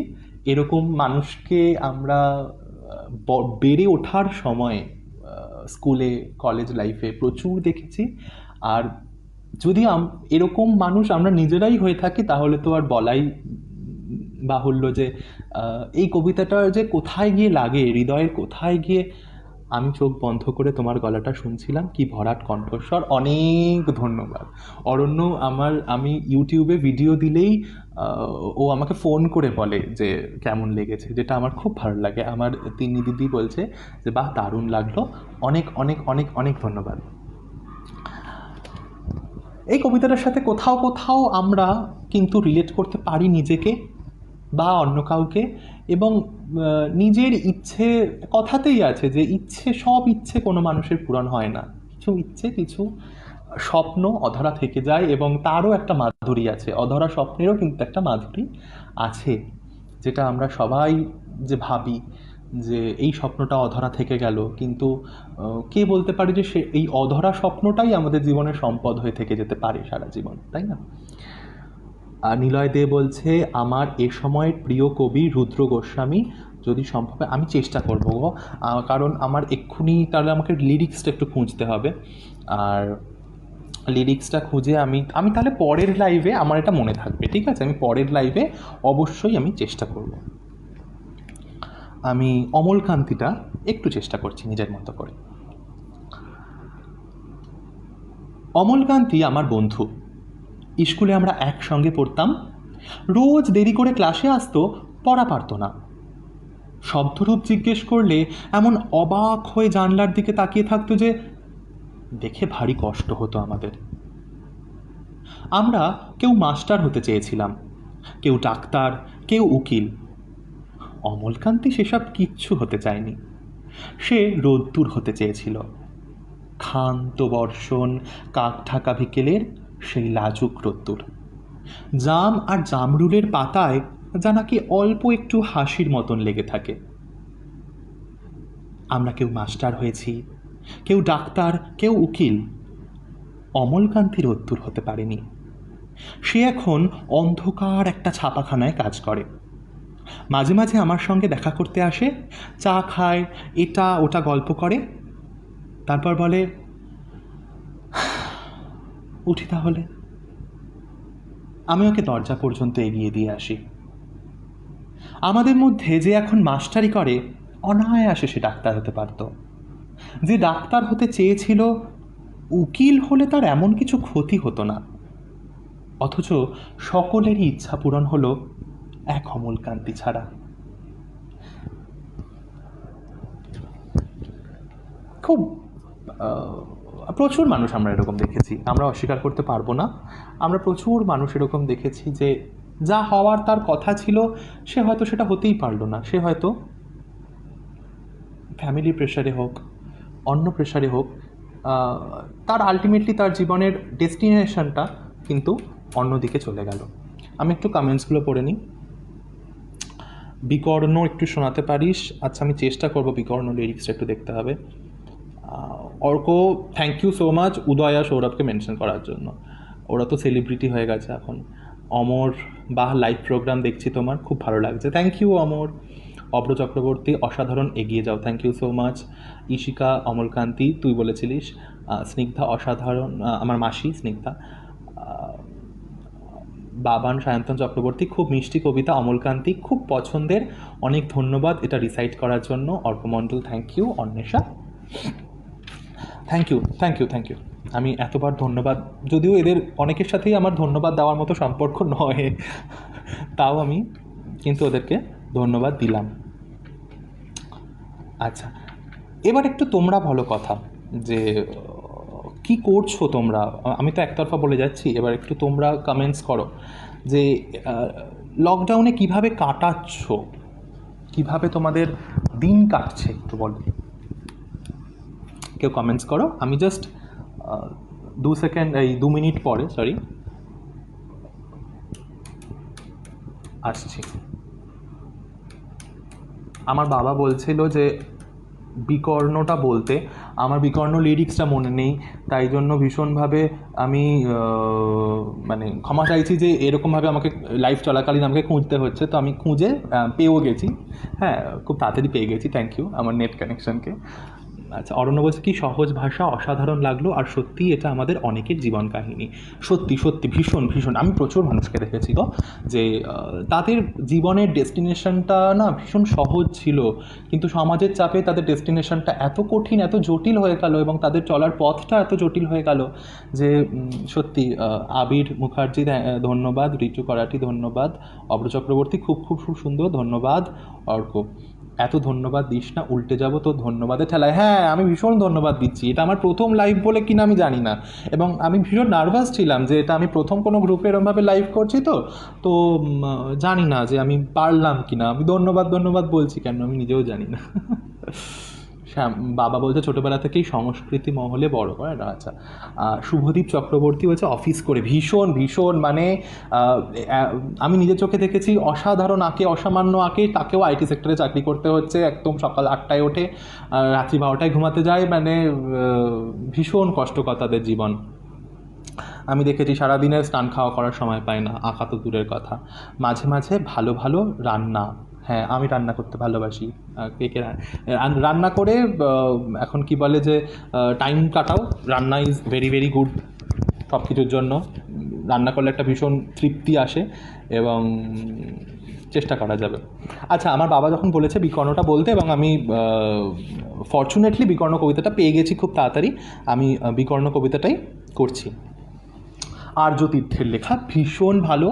এরকম মানুষকে আমরা বেড়ে ওঠার সময় স্কুলে কলেজ লাইফে প্রচুর দেখেছি। আর যদি এরকম মানুষ আমরা নিজেরাই হয়ে থাকি, তাহলে তো আর বলাই বাহুল্য যে এই কবিতাটা যে কোথায় গিয়ে লাগে, হৃদয়ের কোথায় গিয়ে। আমি চোখ বন্ধ করে তোমার গলাটা শুনছিলাম, কি ভরাট কণ্ঠস্বর। অনেক ধন্যবাদ অরণ্য। আমি ইউটিউবে ভিডিও দিলেই ও আমাকে ফোন করে বলে যে কেমন লেগেছে, যেটা আমার খুব ভালো লাগে। আমার তিনি দিদি বলছে যে বাহ, দারুণ লাগলো। অনেক অনেক অনেক অনেক ধন্যবাদ। এই কবিতাটার সাথে কোথাও কোথাও আমরা কিন্তু রিলেট করতে পারি নিজেকে বা অন্য কাউকে। এবং নিজের ইচ্ছে, কথাতেই আছে যে সব ইচ্ছে কোনো মানুষের পূরণ হয় না। কিছু ইচ্ছে, কিছু স্বপ্ন অধরা থেকে যায়, এবং তারও একটা মাধুরী আছে। অধরা স্বপ্নেরও কিন্তু একটা মাধুরী আছে, যেটা আমরা সবাই যে ভাবি যে এই স্বপ্নটা অধরা থেকে গেল, কিন্তু কে বলতে পারে যে এই অধরা স্বপ্নটাই আমাদের জীবনের সম্পদ হয়ে থেকে যেতে পারে সারা জীবন, তাই না? আর নিলয় দে বলছে আমার এ সময়ের প্রিয় কবি রুদ্র গোস্বামী, যদি সম্ভব হয়। আমি চেষ্টা করবো গো, কারণ আমার এক্ষুনি তাহলে আমাকে লিরিক্সটা একটু খুঁজতে হবে। আর লিরিক্সটা খুঁজে আমি তাহলে পরের লাইভে আমার এটা মনে থাকবে, ঠিক আছে? আমি পরের লাইভে অবশ্যই আমি চেষ্টা করব। আমি অমলকান্তিটা একটু চেষ্টা করছি নিজের মতো করে। অমলকান্তি আমার বন্ধু। স্কুলে আমরা একসঙ্গে পড়তাম। রোজ দেরি করে ক্লাসে আসতো, পড়া পারতো না। শব্দরূপ জিজ্ঞেস করলে এমন অবাক হয়ে জানলার দিকে তাকিয়ে থাকতো যে দেখে ভারী কষ্ট হতো আমাদের। আমরা কেউ মাস্টার হতে চেয়েছিলাম, কেউ ডাক্তার, কেউ উকিল। অমলকান্তি সেসব কিচ্ছু হতে চায়নি। সে রোদ্দুর হতে চেয়েছিল। ক্ষান্ত বর্ষণ, কাক ঢাকা বিকেলের সেই লাজুক রোদ্দুর। জাম আর জামরুলের পাতায় যা নাকি অল্প একটু হাসির মতন লেগে থাকে। আমরা কেউ মাস্টার হয়েছি, কেউ ডাক্তার, কেউ উকিল। অমলকান্তি রোদ্দুর হতে পারেনি। সে এখন অন্ধকার একটা ছাপাখানায় কাজ করে। মাঝে মাঝে আমার সঙ্গে দেখা করতে আসে, চা খায়, এটা ওটা গল্প করে, তারপর বলে উঠি তাহলে। আমি ওকে দরজা পর্যন্ত এগিয়ে দিয়ে আসি। আমাদের মধ্যে যে এখন মাস্টারি করে, অনায়াসে সে ডাক্তার হতে পারত। যে ডাক্তার হতে চেয়েছিল, উকিল হলে তার এমন কিছু ক্ষতি হতো না। অথচ সকলেরই ইচ্ছা পূরণ হলো, এক অমলকান্তি ছাড়া। খুব প্রচুর মানুষ আমরা এরকম দেখেছি, আমরা অস্বীকার করতে পারবো না। আমরা প্রচুর মানুষ এরকম দেখেছি যে যা হওয়ার তার কথা ছিল, সে হয়তো সেটা হতেই পারলো না। সে হয়তো ফ্যামিলি প্রেশারে হোক, অন্য প্রেশারে হোক, তার আলটিমেটলি তার জীবনের ডেস্টিনেশনটা কিন্তু অন্যদিকে চলে গেল। আমি একটু কমেন্টসগুলো পড়ে নিই। বিকর্ণ একটু শোনাতে পারিস? আচ্ছা, আমি চেষ্টা করব। বিকর্ণ লিরিক্সটা একটু দেখতে হবে। Arka, thank you so much Udaya সৌরভকে মেনশন করার জন্য। ওরা তো সেলিব্রিটি হয়ে গেছে এখন। অমর, বাহ, লাইভ প্রোগ্রাম দেখছি তোমার, খুব ভালো লাগছে। Thank you Amar. অব্র চক্রবর্তী, অসাধারণ, এগিয়ে যাও, thank you so much. Ishika, Amalkanti তুই বলেছিলিস। স্নিগ্ধা, অসাধারণ, আমার মাসি স্নিগ্ধা। বাবান সায়ন্তন চক্রবর্তী, খুব মিষ্টি কবিতা অমলকান্তি, খুব পছন্দের, অনেক ধন্যবাদ এটা রিসাইট করার জন্য। অর্কমণ্ডল, thank you. Anwesha, thank you thank you thank you. আমি এতবার ধন্যবাদ, যদিও এদের অনেকের সাথেই আমার ধন্যবাদ দেওয়ার মতো সম্পর্ক নয়, তাও আমি কিন্তু ওদেরকে ধন্যবাদ দিলাম। আচ্ছা, এবার একটু তোমরা বলো কথা, যে কি করছো তোমরা। আমি তো একতরফা বলে যাচ্ছি, এবার একটু তোমরা কমেন্টস করো যে লকডাউনে কিভাবে কাটাচ্ছ, কিভাবে তোমাদের দিন কাটছে একটু বলো। কেউ কমেন্টস করো, আমি জাস্ট 2 সেকেন্ড, এই 2 মিনিট পরে আসছি। আমার বাবা বলছিল যে বিকর্ণটা বলতে, আমার বিকর্ণ লিরিক্সটা মনে নেই, তাই জন্য ভীষণভাবে আমি মানে ক্ষমা চাইছি যে এরকমভাবে আমাকে লাইভ চলাকালীন আমাকে খুঁজতে হচ্ছে। তো আমি খুঁজে পেয়েও গেছি, হ্যাঁ খুব তাড়াতাড়ি পেয়ে গেছি, থ্যাংক ইউ আমার নেট কানেকশনকে। আচ্ছা, অরণ্য বলছে কি সহজ ভাষা, অসাধারণ লাগলো, আর সত্যি এটা আমাদের অনেকের জীবন কাহিনী। সত্যি সত্যি ভীষণ ভীষণ, আমি প্রচুর মানুষকে দেখেছি গো যে তাদের জীবনের ডেস্টিনেশনটা না ভীষণ সহজ ছিল, কিন্তু সমাজের চাপে তাদের ডেস্টিনেশনটা এত কঠিন, এত জটিল হয়ে গেল, এবং তাদের চলার পথটা এত জটিল হয়ে গেল যে সত্যি। আবির মুখার্জি ধন্যবাদ, ঋতু করাটি ধন্যবাদ, অব্র চক্রবর্তী খুব খুব খুব সুন্দর ধন্যবাদ, অর্ক এত ধন্যবাদ দিস না, উল্টে যাবো তো ধন্যবাদের ঠেলায়। হ্যাঁ আমি ভীষণ ধন্যবাদ দিচ্ছি, এটা আমার প্রথম লাইভ বলে কিনা আমি জানি না, এবং আমি ভীষণ নার্ভাস ছিলাম যে এটা আমি প্রথম কোনো গ্রুপে এরমভাবে লাইভ করছি, তো তো জানি না যে আমি পারলাম কি না, আমি ধন্যবাদ বলছি কেন আমি নিজেও জানি না। বাবা বলছে ছোটোবেলা থেকেই সংস্কৃতি মহলে বড় করে না। আচ্ছা, শুভদীপ চক্রবর্তী বলছে অফিস করে ভীষণ ভীষণ, মানে আমি নিজের চোখে দেখেছি অসাধারণ আঁকে, অসামান্য আঁকে, তাকেও আইটি সেক্টরে চাকরি করতে হচ্ছে, একদম সকাল 8টায় ওঠে, রাত্রি 12টায় ঘুমাতে যায়, মানে ভীষণ কষ্টকর তাদের জীবন। আমি দেখেছি সারাদিনের স্নান খাওয়া করার সময় পায় না, আঁকা তো দূরের কথা। মাঝে মাঝে ভালো ভালো রান্না, হ্যাঁ আমি রান্না করতে ভালোবাসি, কে কে রান্না করে এখন কি বলে যে টাইম কাটাও, রান্না ইজ ভেরি ভেরি গুড সব কিছুর জন্য। রান্না করলে একটা ভীষণ তৃপ্তি আসে, এবং চেষ্টা করা যাবে। আচ্ছা, আমার বাবা যখন বলেছে বিকর্ণটা বলতে, এবং আমি ফর্চুনেটলি বিকর্ণ কবিতাটা পেয়ে গেছি খুব তাড়াতাড়ি, আমি বিকর্ণ কবিতাটাই করছি। আর্য তীর্থের লেখা, ভীষণ ভালো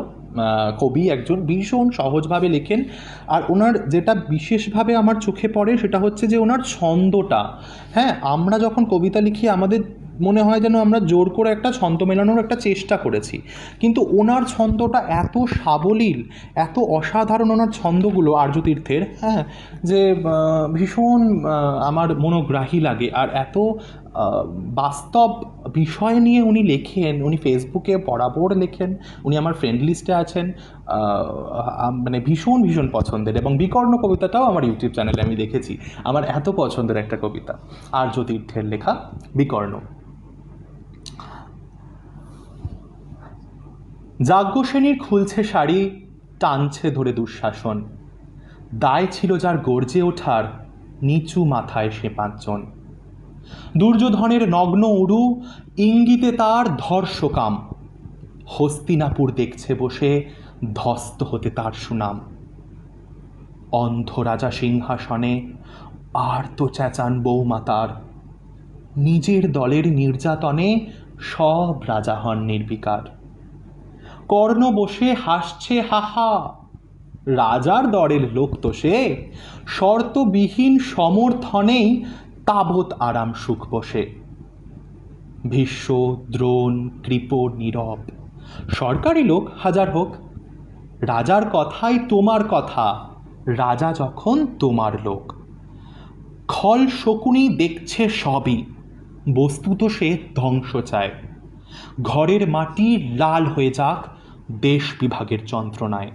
কবি একজন, ভীষণ সহজভাবে লেখেন। আর ওনার যেটা বিশেষভাবে আমার চোখে পড়ে সেটা হচ্ছে যে ওনার ছন্দটা, হ্যাঁ আমরা যখন কবিতা লিখি আমাদের মনে হয় যেন আমরা জোর করে একটা ছন্দ মেলানোর একটা চেষ্টা করেছি, কিন্তু ওনার ছন্দটা এত সাবলীল, এত অসাধারণ ওনার ছন্দগুলো আর্যতীর্থের, হ্যাঁ যে ভীষণ আমার মনোগ্রাহী লাগে। আর এত বাস্তব বিষয় নিয়ে উনি লেখেন, উনি ফেসবুকে বরাবর লেখেন, উনি আমার ফ্রেন্ড লিস্টে আছেন, মানে ভীষণ ভীষণ পছন্দের। এবং বিকর্ণ কবিতাটাও আমার ইউটিউব চ্যানেলে আমি দেখেছি, আমার এত পছন্দের একটা কবিতা আর্যতীর্থের লেখা বিকর্ণ। যাজ্ঞসেনীর খুলছে শাড়ি, টানছে ধরে দুঃশাসন, দায় ছিল যার গর্জে ওঠার, নিচু মাথায় সে 5 জন। দুর্যোধনের নগ্ন উরু, ইঙ্গিতে তার ধর্ষকাম, হস্তিনাপুর দেখছে বসে, ধস্ত হতে তার সুনাম। অন্ধ রাজা সিংহাসনে, আর তো চেঁচান বৌমাতার, নিজের দলের নির্যাতনে সব রাজা হন নির্বিকার। কর্ণ বসে হাসছে হাহা, রাজার দরের লোক তো সে, শর্তবিহীন সমর্থনেই তাবৎ আরাম সুখ বসে। ভীষ্ম, দ্রোণ, কৃপ, নীরব, সরকারি লোক হাজার হোক, রাজার কথাই তোমার কথা, রাজা যখন তোমার লোক। খল শকুনি দেখছে সবই, বস্তুত সে ধ্বংস চায়, ঘরের মাটি লাল হয়ে যাক দেশ বিভাগের যন্ত্রণায়।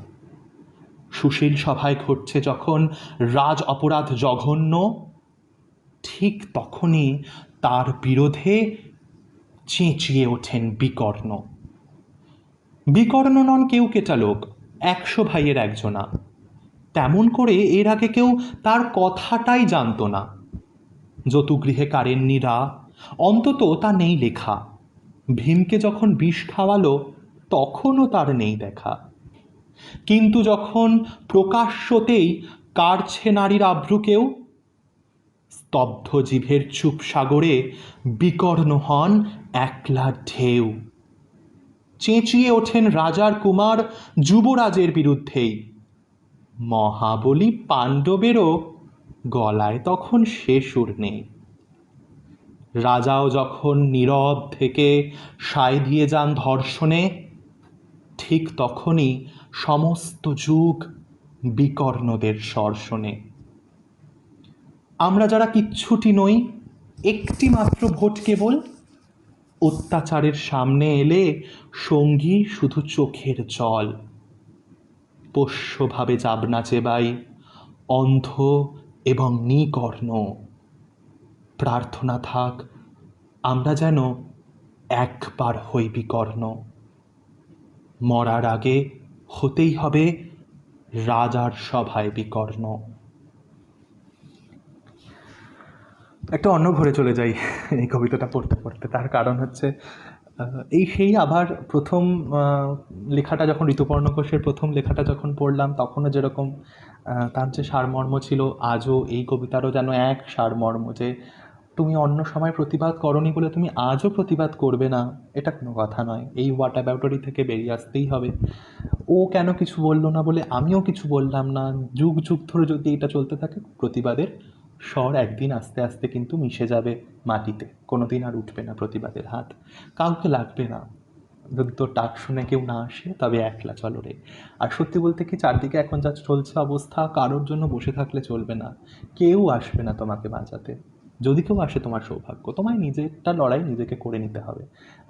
সুশীল সভায় ঘটছে যখন রাজ অপরাধ জঘন্য, ঠিক তখনই তার বিরোধে চেঁচিয়ে ওঠেন বিকর্ণ। বিকর্ণ নন কেউ কেটা লোক, 100 ভাইয়ের একজনা, তেমন করে এর আগে কেউ তার কথাটাই জানতো না। যতুগৃহে কারেন্নিরা, অন্তত তা নেই লেখা, ভীমকে যখন বিষ খাওয়ালো তখনও তার নেই দেখা। কিন্তু যখন প্রকাশ্যতেই কাড়ছে নারীর আব্রু কেউ, স্তব্ধ জিভের চুপ সাগরে বিকর্ণ হন একলা ঢেউ। চেঁচিয়ে ওঠেন রাজার কুমার যুবরাজের বিরুদ্ধেই, মহাবলী পাণ্ডবেরও গলায় তখন সে সুর নেই। রাজাও যখন নীরব থেকে সায় দিয়ে যান ধর্ষণে, ঠিক তখনই সমস্ত যুগ বিকর্ণদের স্বর শোনে। আমরা যারা কিচ্ছুটি নই, একটি মাত্র ভোট কেবল, অত্যাচারের সামনে এলে সঙ্গী শুধু চোখের জল। পোষ্যভাবে যাবনা চেবাই, অন্ধ এবং নিকর্ণ। প্রার্থনা থাক আমরা যেন একবার হই বিকর্ণ। মরার আগে হতেই হবে রাজার সভায় বিকর্ণ। একটা অন্য ঘরে চলে যাই এই কবিতাটা পড়তে পড়তে। তার কারণ হচ্ছে এই সেই আবার প্রথম লেখাটা যখন ঋতুপর্ণ ঘোষের প্রথম লেখাটা যখন পড়লাম, তখনও যেরকম তার যে সারমর্ম ছিল, আজও এই কবিতারও যেন এক সারমর্ম, যে তুমি অন্য সময় প্রতিবাদ করনি বলে তুমি আজও প্রতিবাদ করবে না, এটা কোনো কথা নয়। এই হোয়াট অ্যাবাউটারি থেকে বেরিয়ে আসতেই হবে। ও কেন কিছু বললো না বলে আমিও কিছু বললাম না, যুগ যুগ ধরে যদি এটা চলতে থাকে, প্রতিবাদের স্বর একদিন আস্তে আস্তে কিন্তু মিশে যাবে মাটিতে, কোনো দিন আর উঠবে না প্রতিবাদের হাত, কাউকে লাগবে না। যদি তোর ডাক শুনে কেউ না আসে তবে একলা চলো রে। আর সত্যি বলতে কি, চারদিকে এখন যা চলছে অবস্থা, কারোর জন্য বসে থাকলে চলবে না, কেউ আসবে না তোমাকে বাঁচাতে। যদি কেউ আসে তোমার সৌভাগ্য, তোমায় নিজেরটা লড়াই নিজেকে করে নিতে হবে।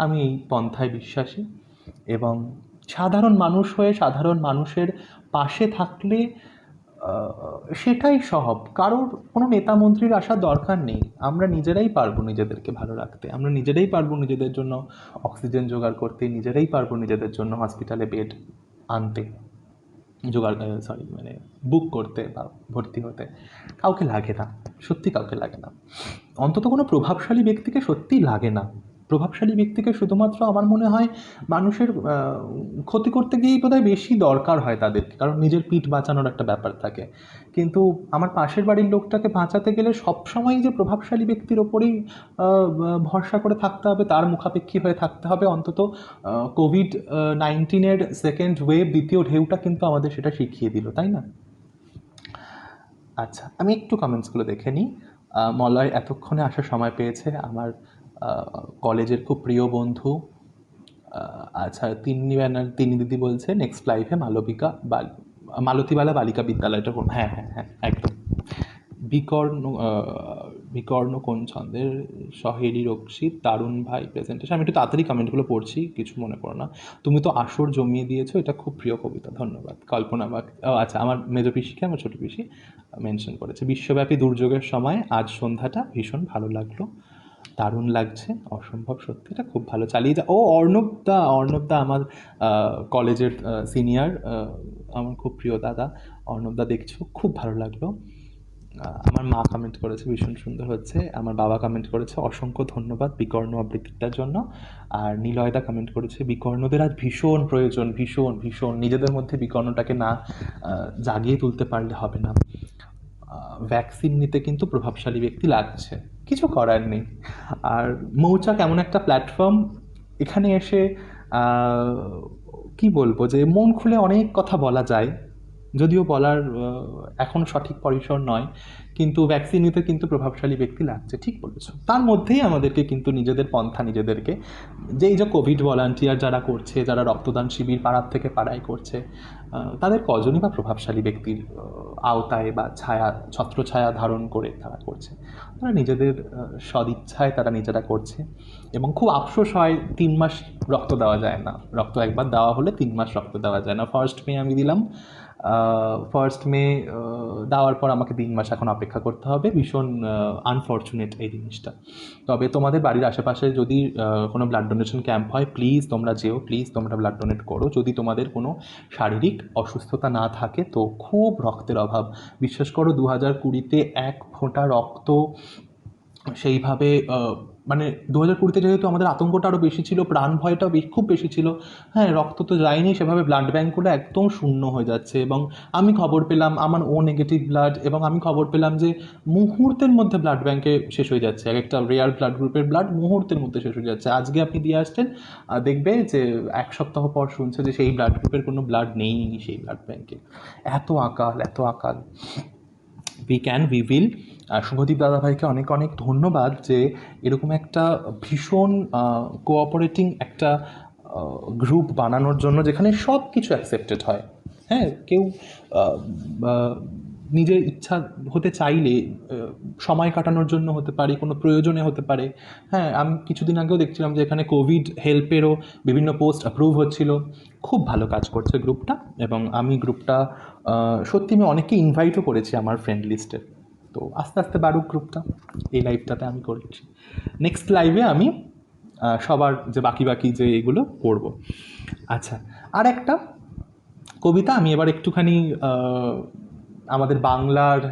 আমি এই পন্থায় বিশ্বাসী, এবং সাধারণ মানুষ হয়ে সাধারণ মানুষের পাশে থাকলে সেটাই সব। কারোর কোনো নেতা মন্ত্রীর আসার দরকার নেই, আমরা নিজেরাই পারবো নিজেদেরকে ভালো রাখতে, আমরা নিজেরাই পারবো নিজেদের জন্য অক্সিজেন জোগাড় করতে, নিজেরাই পারবো নিজেদের জন্য হসপিটালে বেড আনতে, জোগাড় মানে বুক করতে বা ভর্তি হতে। কাউকে লাগে না, সত্যি কাউকে লাগে না, অন্তত কোনো প্রভাবশালী ব্যক্তিকে সত্যিই লাগে না। প্রভাবশালী ব্যক্তিকে শুধুমাত্র আমার মনে হয় মানুষের ক্ষতি করতে গিয়েই বোধহয় বেশি দরকার হয় তাদেরকে, কারণ নিজের পিঠ বাঁচানোর একটা ব্যাপার থাকে। কিন্তু আমার পাশের বাড়ির লোকটাকে বাঁচাতে গেলে সবসময় যে প্রভাবশালী ব্যক্তির ওপরেই ভরসা করে থাকতে হবে, তার মুখাপেক্ষী হয়ে থাকতে হবে, অন্তত কোভিড-19 সেকেন্ড ওয়েভ, দ্বিতীয় ঢেউটা কিন্তু আমাদের সেটা শিখিয়ে দিল, তাই না? আচ্ছা, আমি একটু কমেন্টসগুলো দেখে নিই। মলয় এতক্ষণে আসার সময় পেয়েছে, আমার কলেজের খুব প্রিয় বন্ধু। আচ্ছা, তিনি দিদি বলছে নেক্সট লাইফে মালতীবালা বালিকা বিদ্যালয়টা হ্যাঁ হ্যাঁ হ্যাঁ একদম। বিকর্ণ কোন ছন্দের, সহেলি রক্ষিত, দারুণ ভাই প্রেজেন্টেশন। আমি একটু তাড়াতাড়ি কমেন্টগুলো পড়ছি, কিছু মনে করো না। তুমি তো আসর জমিয়ে দিয়েছো, এটা খুব প্রিয় কবিতা, ধন্যবাদ। কল্পনা বাগ, আচ্ছা, আমার মেজো পিসিকে আমার ছোটো পিসি মেনশন করেছে। বিশ্বব্যাপী দুর্যোগের সময় আজ সন্ধ্যাটা ভীষণ ভালো লাগলো, দারুণ লাগছে, অসম্ভব সত্যি, এটা খুব ভালো, চালিয়ে যা। ও অর্ণবদা আমার কলেজের সিনিয়র, আমার খুব প্রিয় দাদা অর্ণবদা, দেখছো, খুব ভালো লাগলো। আমার মা কমেন্ট করেছে ভীষণ সুন্দর হচ্ছে, আমার বাবা কমেন্ট করেছে অসংখ্য ধন্যবাদ বিকর্ণ আবৃত্তিটার জন্য, আর নিলয়দা কমেন্ট করেছে বিকর্ণদের আজ ভীষণ প্রয়োজন, ভীষণ ভীষণ, নিজেদের মধ্যে বিকর্ণটাকে না জাগিয়ে তুলতে পারলে হবে না। ভ্যাকসিন নিতে কিন্তু প্রভাবশালী ব্যক্তি লাগছে, কিছু করার নেই। আর মৌচাক এমন একটা প্ল্যাটফর্ম, এখানে এসে কি বলবো, যে মন খুলে অনেক কথা বলা যায়, যদিও বলার এখনও সঠিক পরিসর নয়, কিন্তু ভ্যাকসিন নিতে কিন্তু প্রভাবশালী ব্যক্তি লাগছে, ঠিক বলেছ। তার মধ্যেই আমাদেরকে কিন্তু নিজেদের পন্থা, নিজেদেরকে যে এই যে কোভিড ভলান্টিয়ার যারা করছে, যারা রক্তদান শিবির পাড়ার থেকে পাড়ায় করছে, তাদের কজনই বা প্রভাবশালী ব্যক্তির আওতায় বা ছত্রছায়া ধারণ করে তারা করছে? তারা নিজেদের সদিচ্ছায় তারা নিজেরা করছে, এবং খুব আফসোস হয় 3 মাস রক্ত দেওয়া যায় না। রক্ত একবার দেওয়া হলে 3 মাস রক্ত দেওয়া যায় না। 1 মে আমি দিলাম, 1 মে দেওয়ার পর আমাকে 3 মাস এখন অপেক্ষা করতে হবে। ভীষণ আনফর্চুনেট এই জিনিসটা। তবে তোমাদের বাড়ির আশেপাশে যদি কোনো ব্লাড ডোনেশন ক্যাম্প হয়, প্লিজ তোমরা যেও, প্লিজ তোমরা ব্লাড ডোনেট করো। যদি তোমাদের কোনো শারীরিক অসুস্থতা না থাকে, তো খুব রক্তের অভাব, বিশ্বাস করো 2020-তে 1 ফোঁটা রক্ত সেইভাবে, মানে 2020-তে যেহেতু আমাদের আতঙ্কটা আরও বেশি ছিল, প্রাণ ভয়টাও খুব বেশি ছিল, হ্যাঁ, রক্ত তো যায়নি সেভাবে, ব্লাড ব্যাঙ্কগুলো একদম শূন্য হয়ে যাচ্ছে। এবং আমি খবর পেলাম আমার ও নেগেটিভ ব্লাড, এবং আমি খবর পেলাম যে মুহূর্তের মধ্যে ব্লাড ব্যাঙ্কে শেষ হয়ে যাচ্ছে, এক একটা রেয়ার ব্লাড গ্রুপের ব্লাড মুহূর্তের মধ্যে শেষ হয়ে যাচ্ছে। আজকে আপনি দিয়ে আসছেন, দেখবে যে 1 সপ্তাহ পর শুনছে যে সেই ব্লাড গ্রুপের কোনো ব্লাড নেই সেই ব্লাড ব্যাঙ্কে। এত আকাল, এত আকাল। We will. শুভদীপ দাদাভাইকে অনেক অনেক ধন্যবাদ যে এরকম একটা ভীষণ কোঅপারেটিং একটা গ্রুপ বানানোর জন্য, যেখানে সব কিছু অ্যাকসেপ্টেড হয়। হ্যাঁ, কেউ নিজের ইচ্ছা হতে চাইলে সময় কাটানোর জন্য হতে পারে, কোনো প্রয়োজনে হতে পারে। হ্যাঁ, আমি কিছুদিন আগেও দেখছিলাম যে এখানে কোভিড হেল্পেরও বিভিন্ন পোস্ট অ্যাপ্রুভ হচ্ছিল। খুব ভালো কাজ করছে গ্রুপটা, এবং আমি গ্রুপটা সত্যি আমি অনেককে ইনভাইটও করেছি আমার ফ্রেন্ড লিস্টে। তো আস্তে আস্তে বাড়ুক গ্রুপটা, এই লাইভটাতে আমি করেছি। নেক্সট লাইভে আমি সবার যে বাকি যে এগুলো করব। আচ্ছা, আর একটা কবিতা আমি এবার একটুখানি আমাদের বাংলার,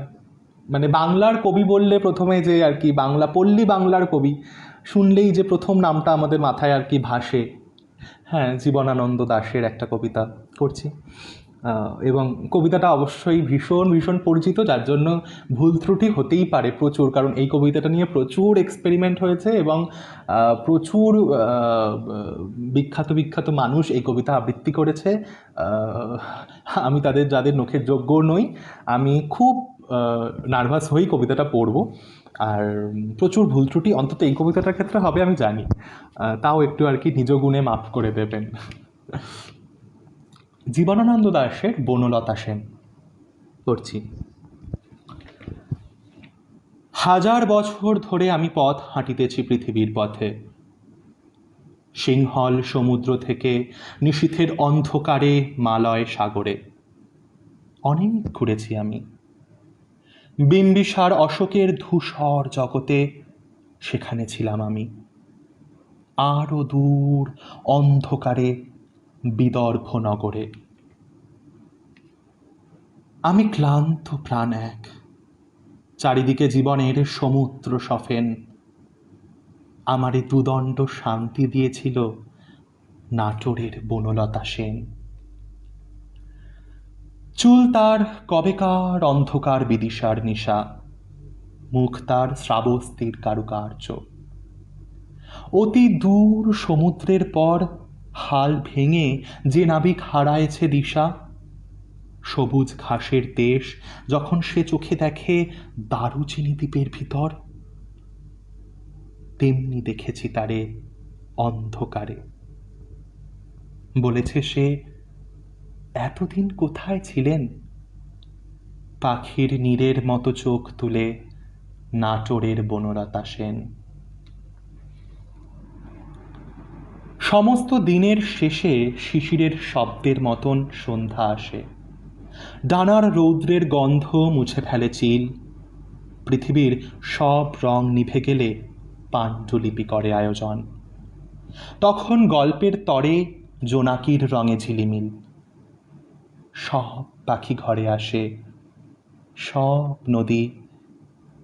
মানে বাংলার কবি বললে প্রথমে যে আর কি বাংলা পল্লী বাংলার কবি শুনলেই যে প্রথম নামটা আমাদের মাথায় আর কি ভাসে, হ্যাঁ, জীবনানন্দ দাশের একটা কবিতা করছি। এবং কবিতাটা অবশ্যই ভীষণ ভীষণ পরিচিত, যার জন্য ভুল ত্রুটি হতেই পারে প্রচুর, কারণ এই কবিতাটা নিয়ে প্রচুর এক্সপেরিমেন্ট হয়েছে এবং প্রচুর বিখ্যাত বিখ্যাত মানুষ এই কবিতা আবৃত্তি করেছে। আমি যাদের নখের যোগ্য নই, আমি খুব নার্ভাস হয়েই কবিতাটা পড়ব, আর প্রচুর ভুল ত্রুটি অন্তত এই কবিতাটার ক্ষেত্রে হবে আমি জানি, তাও একটু আর কি নিজ গুণে মাফ করে দেবেন। জীবনানন্দ দাশের বনলতা সেন পড়ছি। হাজার বছর ধরে আমি পথ হাঁটিতেছি পৃথিবীর পথে, সিংহল সমুদ্র থেকে নিশীথের অন্ধকারে মালয় সাগরে। অনেক ঘুরেছি আমি, বিম্বিসার অশোকের ধূসর জগতে সেখানে ছিলাম আমি। আরও দূর অন্ধকারে বিদর্ভ নগরে। আমি ক্লান্ত প্রাণ এক, চারিদিকে জীবনের সমুদ্র সফেন। আমারে দুদণ্ড শান্তি দিয়েছিল নাটোরের বনলতা সেন। চুল তার কবেকার অন্ধকার বিদিশার নিশা, মুখ তার শ্রাবস্তির কারুকার্য। অতি দূর সমুদ্রের পর হাল ভেঙে যে নাবিক হারায়েছে দিশা, সবুজ ঘাসের দেশ যখন সে চোখে দেখে দারুচিনি দ্বীপের ভিতর, তেমনি দেখেছি তারে অন্ধকারে। বলেছে সে, এতদিন কোথায় ছিলেন? পাখির নীড়ের মতো চোখ তুলে নাটোরের বনলতা সেন। সমস্ত দিনের শেষে শিশিরের শব্দের মতন সন্ধ্যা আসে। ডানার রৌদ্রের গন্ধ মুছে ফেলে চিল। পৃথিবীর সব রং নিভে গেলে পাণ্ডুলিপি করে আয়োজন। তখন গল্পের তরে জোনাকির রঙে ঝিলিমিল। সব পাখি ঘরে আসে, সব নদী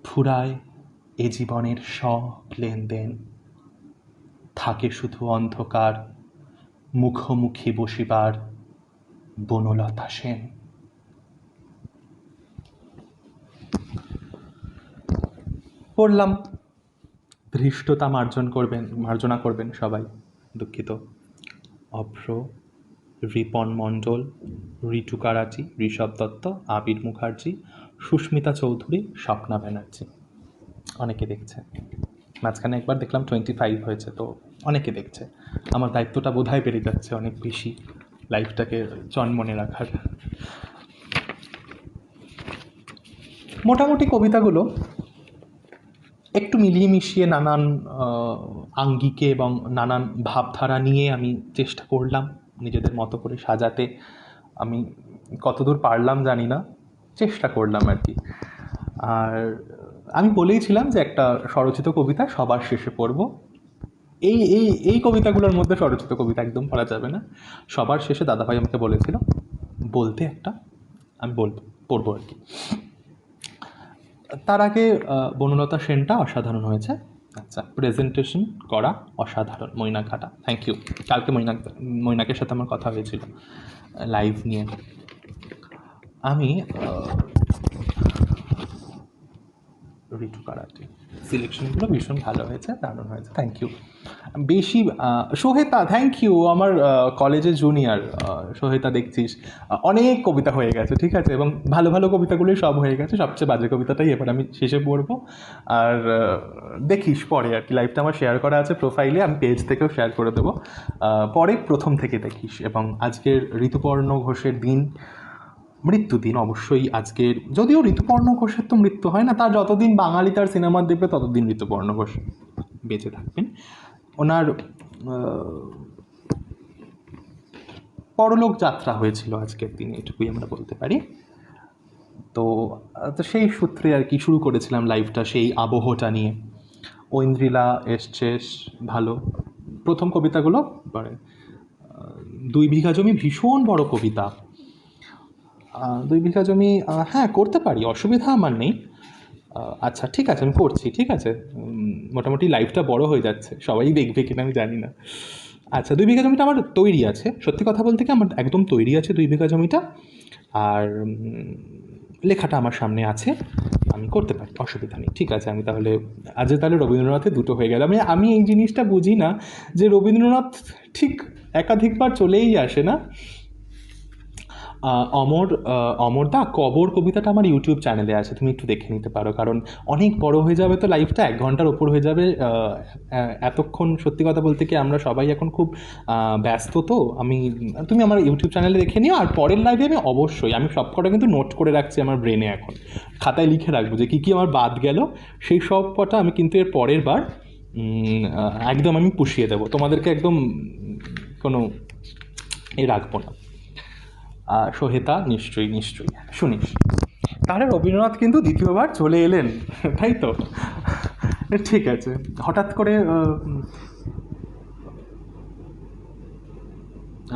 ফুরায় এ জীবনের সব লেনদেন। থাকে শুধু অন্ধকার, মুখোমুখি বসিবার বনলতা সেন। পড়লাম, ধৃষ্টতা মার্জনা করবেন সবাই, দুঃখিত। অভ্র, রিপন মণ্ডল, ঋতু কারাচি, ঋষভ দত্ত, আবির মুখার্জি, সুস্মিতা চৌধুরী, স্বপ্না ব্যানার্জি। অনেকে দেখছে, মাঝখানে একবার দেখলাম 25 হয়েছে, তো অনেকে দেখছে। আমার দায়িত্বটা বোধহয় বেড়ে যাচ্ছে অনেক বেশি, লাইফটাকে চনমনে রাখার। মোটামুটি কবিতাগুলো একটু মিলিয়ে মিশিয়ে নানান আঙ্গিকে এবং নানান ভাবধারা নিয়ে আমি চেষ্টা করলাম নিজেদের মতো করে সাজাতে। আমি কতদূর পারলাম জানি না, চেষ্টা করলাম আর কি। আর আমি বলেইছিলাম যে একটা স্বরচিত কবিতা সবার শেষে পড়ব। এই এই এই কবিতাগুলোর মধ্যে স্বরচিত কবিতা একদম পড়া যাবে না। সবার শেষে দাদাভাই আমাকে বলেছিল বলতে একটা, আমি পড়বো আর কি। তার আগে বনলতা সেনটা অসাধারণ হয়েছে। আচ্ছা, প্রেজেন্টেশন করা অসাধারণ, মৈনাক ঘাটা, থ্যাংক ইউ। কালকে মৈনাকের সাথে আমার কথা হয়েছিল লাইভ নিয়ে। আমি ঋতু কারাতে। সিলেকশনগুলো ভীষণ ভালো হয়েছে, দারুণ হয়েছে, থ্যাংক ইউ। বেশি সোহেতা, থ্যাংক ইউ, আমার কলেজের জুনিয়র সোহেতা, দেখছিস অনেক কবিতা হয়ে গেছে, ঠিক আছে, এবং ভালো ভালো কবিতাগুলোই সব হয়ে গেছে, সবচেয়ে বাজে কবিতাটাই এবার আমি শেষে পড়বো। আর দেখিস পরে আর কি, লাইভটা আমার শেয়ার করা আছে প্রোফাইলে, আমি পেজ থেকেও শেয়ার করে দেবো, পরে প্রথম থেকে দেখিস। এবং আজকের ঋতুপর্ণ ঘোষের দিন, মৃত্যুদিন অবশ্যই আজকের, যদিও ঋতুপর্ণ ঘোষের তো মৃত্যু হয় না, তার যতদিন বাঙালি তার সিনেমা দেখবে ততদিন ঋতুপর্ণ ঘোষ বেঁচে থাকবেন। ওনার পরলোক যাত্রা হয়েছিল আজকের দিনে, এটুকুই আমরা বলতে পারি। তো সেই সূত্রে আর কি শুরু করেছিলাম লাইভটা, সেই আবহটা নিয়ে। ঐন্দ্রিলা এসছে, ভালো। প্রথম কবিতাগুলো মানে 2 বিঘা জমি ভীষণ বড় কবিতা। 2 বিঘা জমি, হ্যাঁ করতে পারি, অসুবিধা আমার নেই। আচ্ছা ঠিক আছে, আমি করছি, ঠিক আছে। মোটামুটি লাইভটা বড় হয়ে যাচ্ছে, সবাই দেখবে কিনা আমি জানি না। আচ্ছা, 2 বিঘা জমিটা আমার তৈরি আছে, সত্যি কথা বলতে কি আমার একদম তৈরি আছে 2 বিঘা জমিটা। আর লেখাটা আমার সামনে আছে, আমি করতে পারি, অসুবিধা নেই, ঠিক আছে। আমি তাহলে আজ তাহলে রবীন্দ্রনাথে দুটো হয়ে গেল। আমি এই জিনিসটা বুঝি না যে রবীন্দ্রনাথ ঠিক একাধিকবার চলেই আসে না। অমরদা, কবর কবিতাটা আমার ইউটিউব চ্যানেলে আছে, তুমি একটু দেখে নিতে পারো, কারণ অনেক বড় হয়ে যাবে তো লাইভটা, 1 ঘন্টার ওপর হয়ে যাবে। এতক্ষণ সত্যি কথা বলতে কি আমরা সবাই এখন খুব ব্যস্ত, তো তুমি আমার ইউটিউব চ্যানেলে দেখে নিও। আর পরের লাইভে আমি সব কটা কিন্তু নোট করে রাখছি আমার ব্রেনে, এখন খাতায় লিখে রাখবো যে কী কী আমার বাদ গেল, সেই সব কটা আমি কিন্তু এর পরের বার একদম আমি পুষিয়ে দেবো, তোমাদেরকে একদম কোনো রাখবো না। সোহেতা, নিশ্চয়ই নিশ্চয়ই শুনিস। তাহলে রবীন্দ্রনাথ কিন্তু দ্বিতীয়বার চলে এলেন, তাই তো? ঠিক আছে, হঠাৎ করে।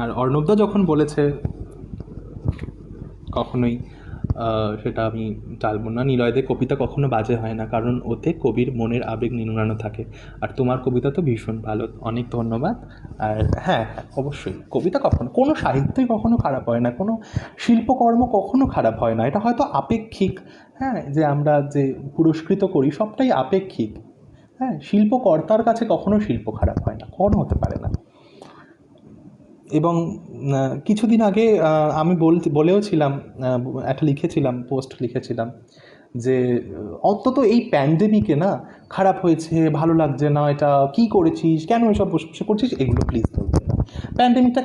আর অর্ণবদা যখন বলেছে, কখনোই সেটা আমি টালব না। নিলয়দের কবিতা কখনো বাজে হয় না, কারণ ওতে কবির মনের আবেগ নিংড়ানো থাকে। আর তোমার কবিতা তো ভীষণ ভালো, অনেক ধন্যবাদ। আর হ্যাঁ হ্যাঁ, অবশ্যই কবিতা কোনো সাহিত্যই কখনো খারাপ হয় না, কোনো শিল্পকর্ম কখনো খারাপ হয় না। এটা হয়তো আপেক্ষিক, হ্যাঁ, যে আমরা যে পুরস্কৃত করি সবটাই আপেক্ষিক। হ্যাঁ, শিল্পকর্তার কাছে কখনো শিল্প খারাপ হয় না, কখনো হতে পারে না। এবং কিছুদিন আগে আমি বলেও ছিলাম, একটা লিখেছিলাম, পোস্ট লিখেছিলাম যে অন্তত এই প্যান্ডেমিকে না, খারাপ হয়েছে, ভালো লাগছে না, এটা কী করেছিস, কেন এসব বসে বসে করছিস, এগুলো প্লিজ বলবেন না। প্যান্ডেমিকটা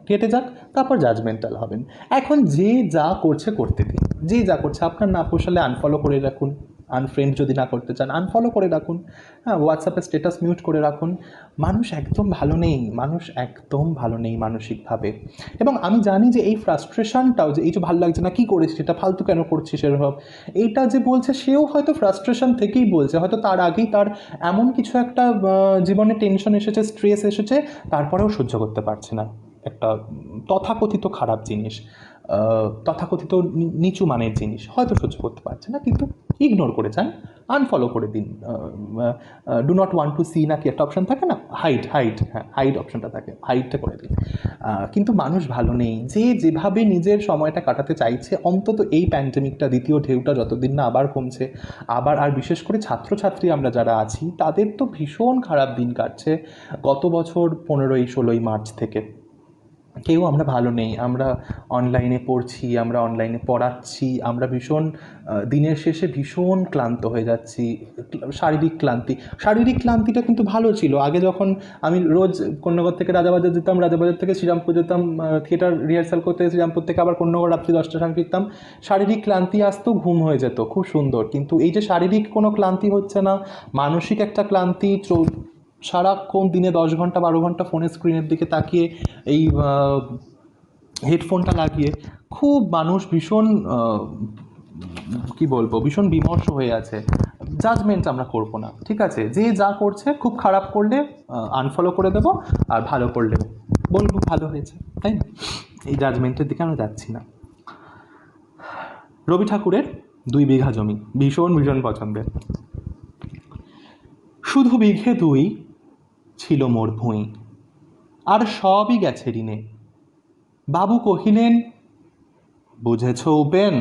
কেটে যাক, তারপর জাজমেন্টাল হবেন। এখন যে যা করছে করতে দিন, যে যা করছে, আপনার না পোষালে আনফলো করে রাখুন, আনফ্রেন্ড যদি না করতে চান আনফলো করে রাখুন, হ্যাঁ, হোয়াটসঅ্যাপে স্ট্যাটাস মিউট করে রাখুন। মানুষ একদম ভালো নেই মানসিকভাবে। এবং আমি জানি যে এই ফ্রাস্ট্রেশনটাও, যে এই যে ভালো লাগছে না, কী করেছিস এটা, ফালতু কেন করছিস এরকম, এইটা যে বলছে সেও হয়তো ফ্রাস্ট্রেশন থেকেই বলছে, হয়তো তার আগেই তার এমন কিছু একটা জীবনে টেনশন এসেছে, স্ট্রেস এসেছে, তারপরেও সহ্য করতে পারছে না একটা তথাকথিত খারাপ জিনিস, তথাকথিত নিচু মানের জিনিস হয়তো সহ্য করতে পারছে না, কিন্তু ইগনোর করে যান, আনফলো করে দিন। Do not want to see নাকি একটা অপশান থাকে না, হাইড অপশানটা থাকে, হাইডটা করে দিন। কিন্তু মানুষ ভালো নেই, যে যেভাবে নিজের সময়টা কাটাতে চাইছে, অন্তত এই প্যান্ডেমিকটা দ্বিতীয় ঢেউটা যতদিন না আবার কমছে, আর বিশেষ করে ছাত্রছাত্রী আমরা যারা আছি তাদের তো ভীষণ খারাপ দিন কাটছে গত বছর 15-16 মার্চ থেকে। কেউ আমরা ভালো নেই, আমরা অনলাইনে পড়ছি, আমরা অনলাইনে পড়াচ্ছি, আমরা ভীষণ দিনের শেষে ভীষণ ক্লান্ত হয়ে যাচ্ছি। শারীরিক ক্লান্তিটা কিন্তু ভালো ছিল আগে, যখন আমি রোজ কন্যাগর থেকে রাজাবাজার যেতাম, রাজাবাজার থেকে শ্রীরামপুর যেতাম, থিয়েটার রিহার্সাল করতে, শ্রীরামপুর থেকে আবার কন্যাগর রাত্রি 10টার সময় ফিরতাম, শারীরিক ক্লান্তি আসতো, ঘুম হয়ে যেত, খুব সুন্দর। কিন্তু এই যে শারীরিক কোনো ক্লান্তি হচ্ছে না, মানসিক একটা ক্লান্তি, সারাক্ষণ দিনে 10 ঘন্টা 12 ঘন্টা ফোনের স্ক্রিনের দিকে তাকিয়ে, এই হেডফোনটা লাগিয়ে খুব মানুষ ভীষণ ভীষণ বিমর্ষ হয়ে আছে। জাজমেন্ট আমরা করবো না, ঠিক আছে, যে যা করছে, খুব খারাপ করলে আনফলো করে দেবো, আর ভালো করলে বলবো ভালো হয়েছে, তাই না? এই জাজমেন্টের দিকে আমরা যাচ্ছি না। রবি ঠাকুরের 2 বিঘা জমি ভীষণ ভীষণ পছন্দের। শুধু বিঘে 2 ছিল মোর ভুঁই, আর সবই গেছে ঋণে। বাবু কহিলেন, বুঝেছ উপেন,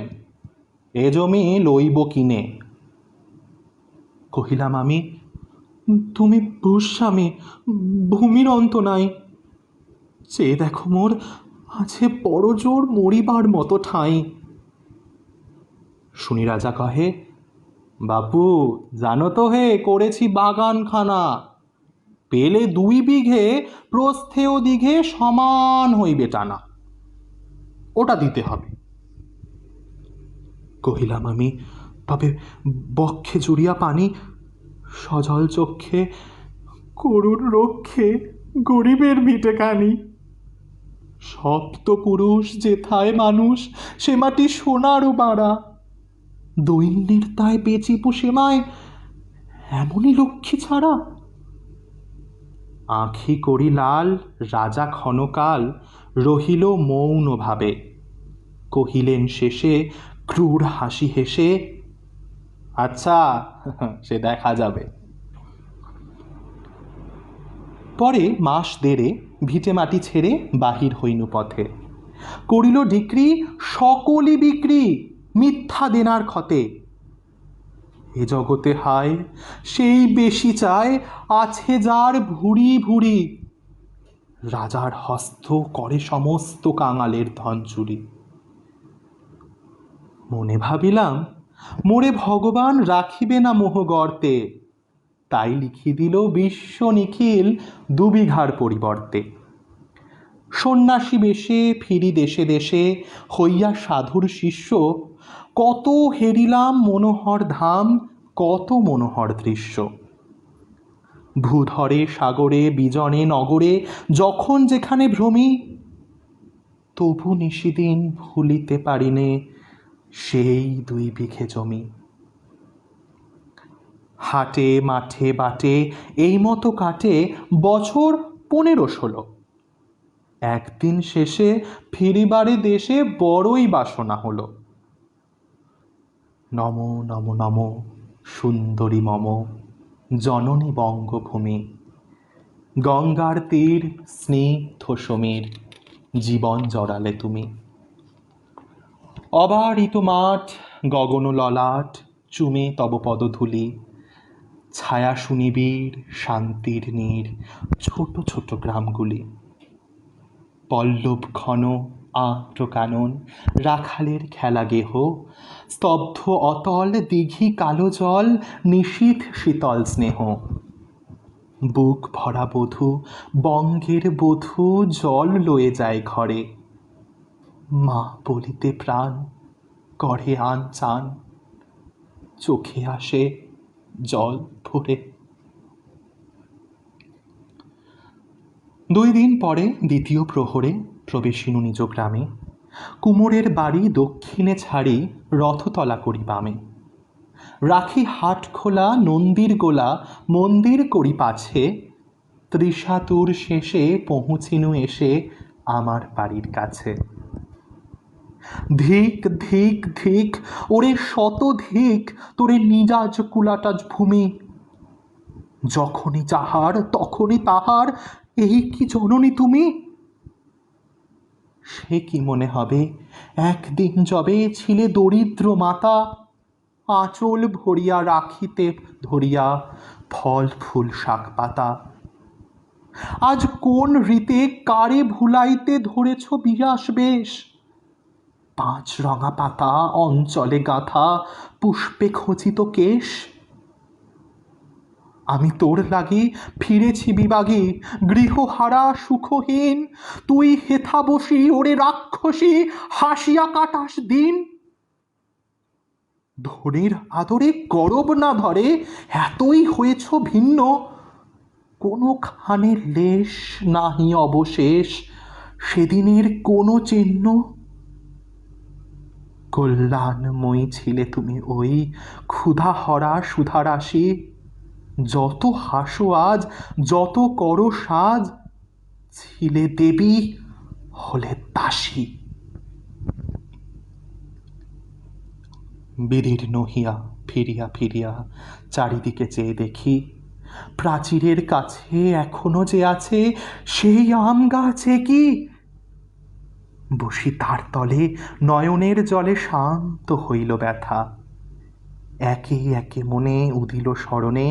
এ জমি লইব কিনে। কহিলাম আমি, তুমি ভূস্বামী, ভূমির অন্ত নাই। চেয়ে দেখো মোর আছে বড় জোর মরিবার মতো ঠাঁই। শুনি রাজা কহে, বাপু জানো তো হে করেছি বাগানখানা, পেলে 2 বিঘে প্রস্থে ও দিঘে সমান হইবে টানা, ওটা দিতে হবে। কহিলাম আমি, তবে বক্ষে জুড়িয়া পানি, সজল চক্ষে করুণ রক্ষে গরিবের ভিটে কানি। সপ্ত পুরুষ যেথায় মানুষ, সে মাটি সোনারও বাড়া, দৈন্যের তাই বেচি পুষে মায়, এমনই লক্ষ্মী ছাড়া। আঁখি করি লাল, রাজা ক্ষণকাল রহিল মৌন ভাবে, কহিলেন শেষে ক্রূর হাসি হেসে, আচ্ছা সে দেখা যাবে। পরে মাস দেড়ে ভিটে মাটি ছেড়ে বাহির হইনু পথে, করিল ডিক্রি সকলই বিক্রি মিথ্যা দেনার ক্ষতে। এ জগতে হায় সেই বেশি চায়, আছে যার ভুরি ভুরি, রাজার হস্ত করে সমস্ত কাঙালের ধন চুরি। মনে ভাবিলাম মোরে ভগবান রাখিবে না মোহ গর্তে, তাই লিখি দিল বিশ্ব নিখিল 2 বিঘার পরিবর্তে। সন্ন্যাসী বেশে ফিরি দেশে দেশে, হইয়া সাধুর শিষ্য, কত হেরিলাম মনোহর ধাম, কত মনোহর দৃশ্য। ভূধরে সাগরে বিজনে নগরে যখন যেখানে ভ্রমি, তবু নিশিদিন ভুলিতে পারিনে সেই 2 বিঘে জমি। হাটে মাঠে বাটে এই মতো কাটে বছর 15-16। একদিন শেষে ফিরিবারে দেশে বড়ই বাসনা হলো। নম নম নম সুন্দরী মম জননী বঙ্গভূমি, গঙ্গার তীর স্নিগ্ধ সমীর, জীবন জড়ালে তুমি। অবারিত মাঠ গগন ললাট, চুমে তব পদধূলি, ছায়া সুনিবিড় শান্তির নীড় ছোট ছোট গ্রামগুলি। পল্লব ঘন আর্দ্র কানন রাখালের খেলা গেহ, স্তব্ধ অতল দিঘি কালো জল নিশীথ শীতল স্নেহ। বুক ভরা বধূ বঙ্গের বধূ জল লয়ে যায় ঘরে, মা বলিতে প্রাণ করে আন চান, চোখে আসে জল ভরে। 2 দিন পরে দ্বিতীয় প্রহরে প্রবেশিনু নিজ গ্রামে, কুমোরের বাড়ি দক্ষিণে ছাড়ি রথতলা করি বামে। রাখি হাট খোলা নন্দীর গোলা মন্দির করি পাছে, ত্রিশাতুর শেষে পৌঁছিনু এসে আমার বাড়ির কাছে। ধিক ধিক ধিক ওরে শত ধিক তোরে নিজাজ কুলাটাজ ভূমি, যখনই যাহার তখনই তাহার, এই কি জননী তুমি। সে কি মনে হবে একদিন যবে ছিলে দরিদ্র মাতা, আঁচল ভরিয়া রাখিতে ধরিয়া ফল ফুল শাক পাতা। আজ কোন রীতে কারে ভুলাইতে ধরেছ বিরাস বেশ, 5 রঙা পাতা অঞ্চলে গাঁথা পুষ্পে খচিত কেশ। আমি তোর লাগি ফিরেছি বিবাগী, গৃহহারা সুখহীন, তুই হেথা বসি ওরে রাক্ষসী হাসিয়া কাটাস দিন। ধনির আদরে গরব না ধরে এতই হয়েছ ভিন্ন, কোনো খানের লেশ নাহি অবশেষ সেদিনের কোনো চিহ্ন। কল্যাণময়ী ছিলে তুমি ওই ক্ষুধাহরা সুধারাশি, যত হাসো আজ যত করো সাজ, ছিলে দেবী হলে দাসী। বিদীর্ণ হইয়া ফিরিয়া ফিরিয়া চারিদিকে চেয়ে দেখি, প্রাচীরের কাছে এখনো যে আছে সেই আম গাছে কি, বসি তার তলে নয়নের জলে শান্ত হইল ব্যথা। একে একে মনে উদিল স্মরণে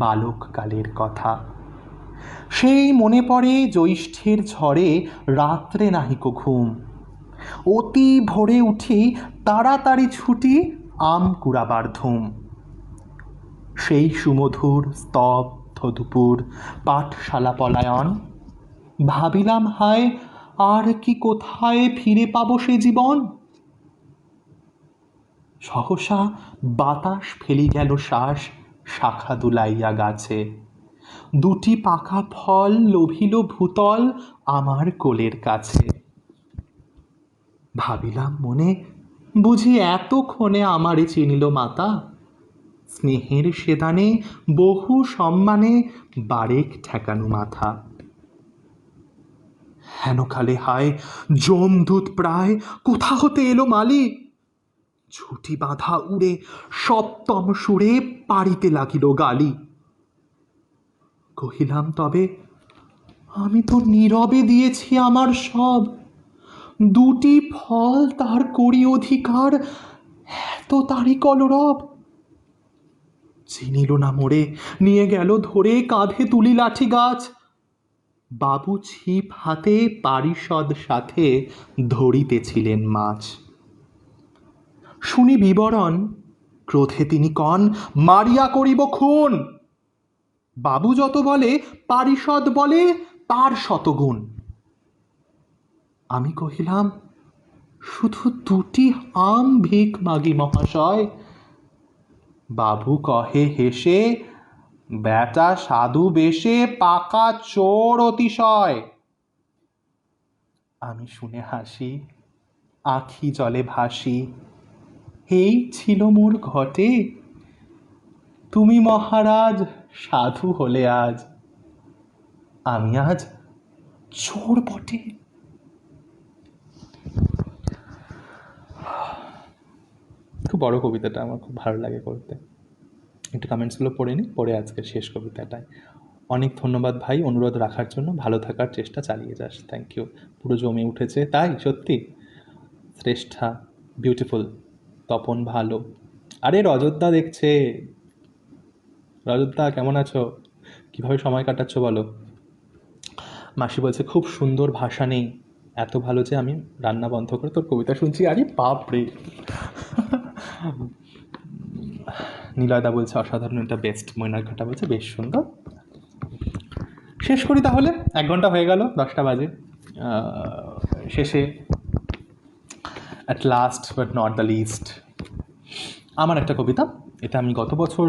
বালককালের কথা। সেই মনে পড়ে জ্যৈষ্ঠের ঝড়ে রাত্রে নাহিক ঘুম, অতি ভোরে উঠি তাড়াতাড়ি ছুটি আম কুড়াবার ধুম। সেই সুমধুর স্তব্ধ দুপুর পাঠশালা পলায়ন, ভাবিলাম হায় আর কি কোথায় ফিরে পাবো সে জীবন। সহসা বাতাস ফেলি গেল শ্বাস শাখা দুলাইয়া গাছে, দুটি পাকা ফল লোভিল ভূতল আমার কোলের কাছে। ভাবিলাম মনে, বুঝি এতক্ষণে আমারে চিনিল মাতা, স্নেহের সেদানে বহু সম্মানে বারেক ঠেকানো মাথা। হেনকালে হায় যমদূত প্রায় কোথা হতে এলো মালি, ছুটি বাঁধা উড়ে সপ্তম সুরে পাড়িতে লাগিল গালি। কহিলাম তবে আমি তো নীরবে দিয়েছি আমার সব, দুটি ফল তার করি অধিকার, এত তারই কলরব। চিনিল না মোড়ে, নিয়ে গেল ধরে কাঁধে তুলি লাঠি গাছ, বাবু ছিপ হাতে পারিষদ সাথে ধরিতেছিলেন মাছ। শুনি বিবরণ, ক্রোধে তিনি কন মারিয়া করিব খুন, বাবু যত বলে পারিষদ বলে তার শতগুণ। আমি কহিলাম শুধু দুটি আম ভিক মাগি মহাশয়। বাবু কহে হেসে, বেটা সাধু বেশে পাকা চোর অতিশয়। আমি শুনে হাসি, আখি জলে ভাসি, এই ছিল মোর ঘটে, তুমি মহারাজ সাধু হলে আজ, আমি আজ চোর বটে। খুব বড় কবিতাটা, আমার খুব ভালো লাগে করতে। একটু কমেন্টসগুলো পড়ে নিই, পড়ে আজকের শেষ কবিতাটায়। অনেক ধন্যবাদ ভাই অনুরোধ রাখার জন্য, ভালো থাকার চেষ্টা চালিয়ে যাস। Thank you. পুরো জমে উঠেছে, তাই সত্যি শ্রেষ্ঠা বিউটিফুল, তপন ভালো। আরে রজতদা দেখছে, রজতদা কেমন আছো, কীভাবে সময় কাটাচ্ছ বলো। মাসি বলছে খুব সুন্দর ভাষা নেই, এত ভালো যে আমি রান্না বন্ধ করে তোর কবিতা শুনছি। আরে বাপ রে। নীলয়দা বলছে অসাধারণ, এটা বেস্ট। ময়নার ঘাটা বলছে বেশ সুন্দর। শেষ করি তাহলে, 1 ঘন্টা হয়ে গেল, 10টা বাজে। শেষে at last but not the least আমার একটা কবিতা। এটা আমি গত বছর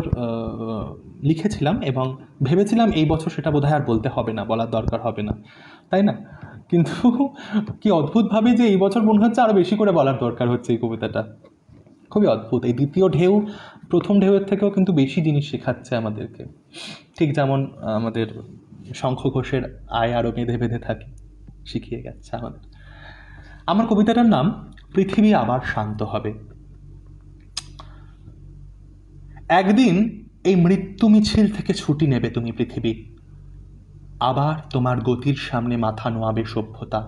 লিখেছিলাম এবং ভেবেছিলাম এই বছর সেটা বোধহয় আর বলতে হবে না, বলার দরকার হবে না, তাই না? কিন্তু কি অদ্ভুতভাবে যে এই বছর মনে হচ্ছে আরও বেশি করে বলার দরকার হচ্ছে এই কবিতাটা। খুবই অদ্ভুত। এই দ্বিতীয় ঢেউ প্রথম ঢেউয়ের থেকেও কিন্তু বেশি জিনিস শেখাচ্ছে আমাদেরকে। ঠিক যেমন আমাদের শঙ্খ ঘোষের আয় আরও বেঁধে বেঁধে থাকে, শিখিয়ে গেছে আমাদের। আমার কবিতাটার নাম পৃথিবী আবার শান্ত হবে। একদিন এই মৃত্যু মিছিল থেকে ছুটি নেবে তুমি পৃথিবী, আবার তোমার গতির সামনে মাথা নোয়াবে সভ্যতা।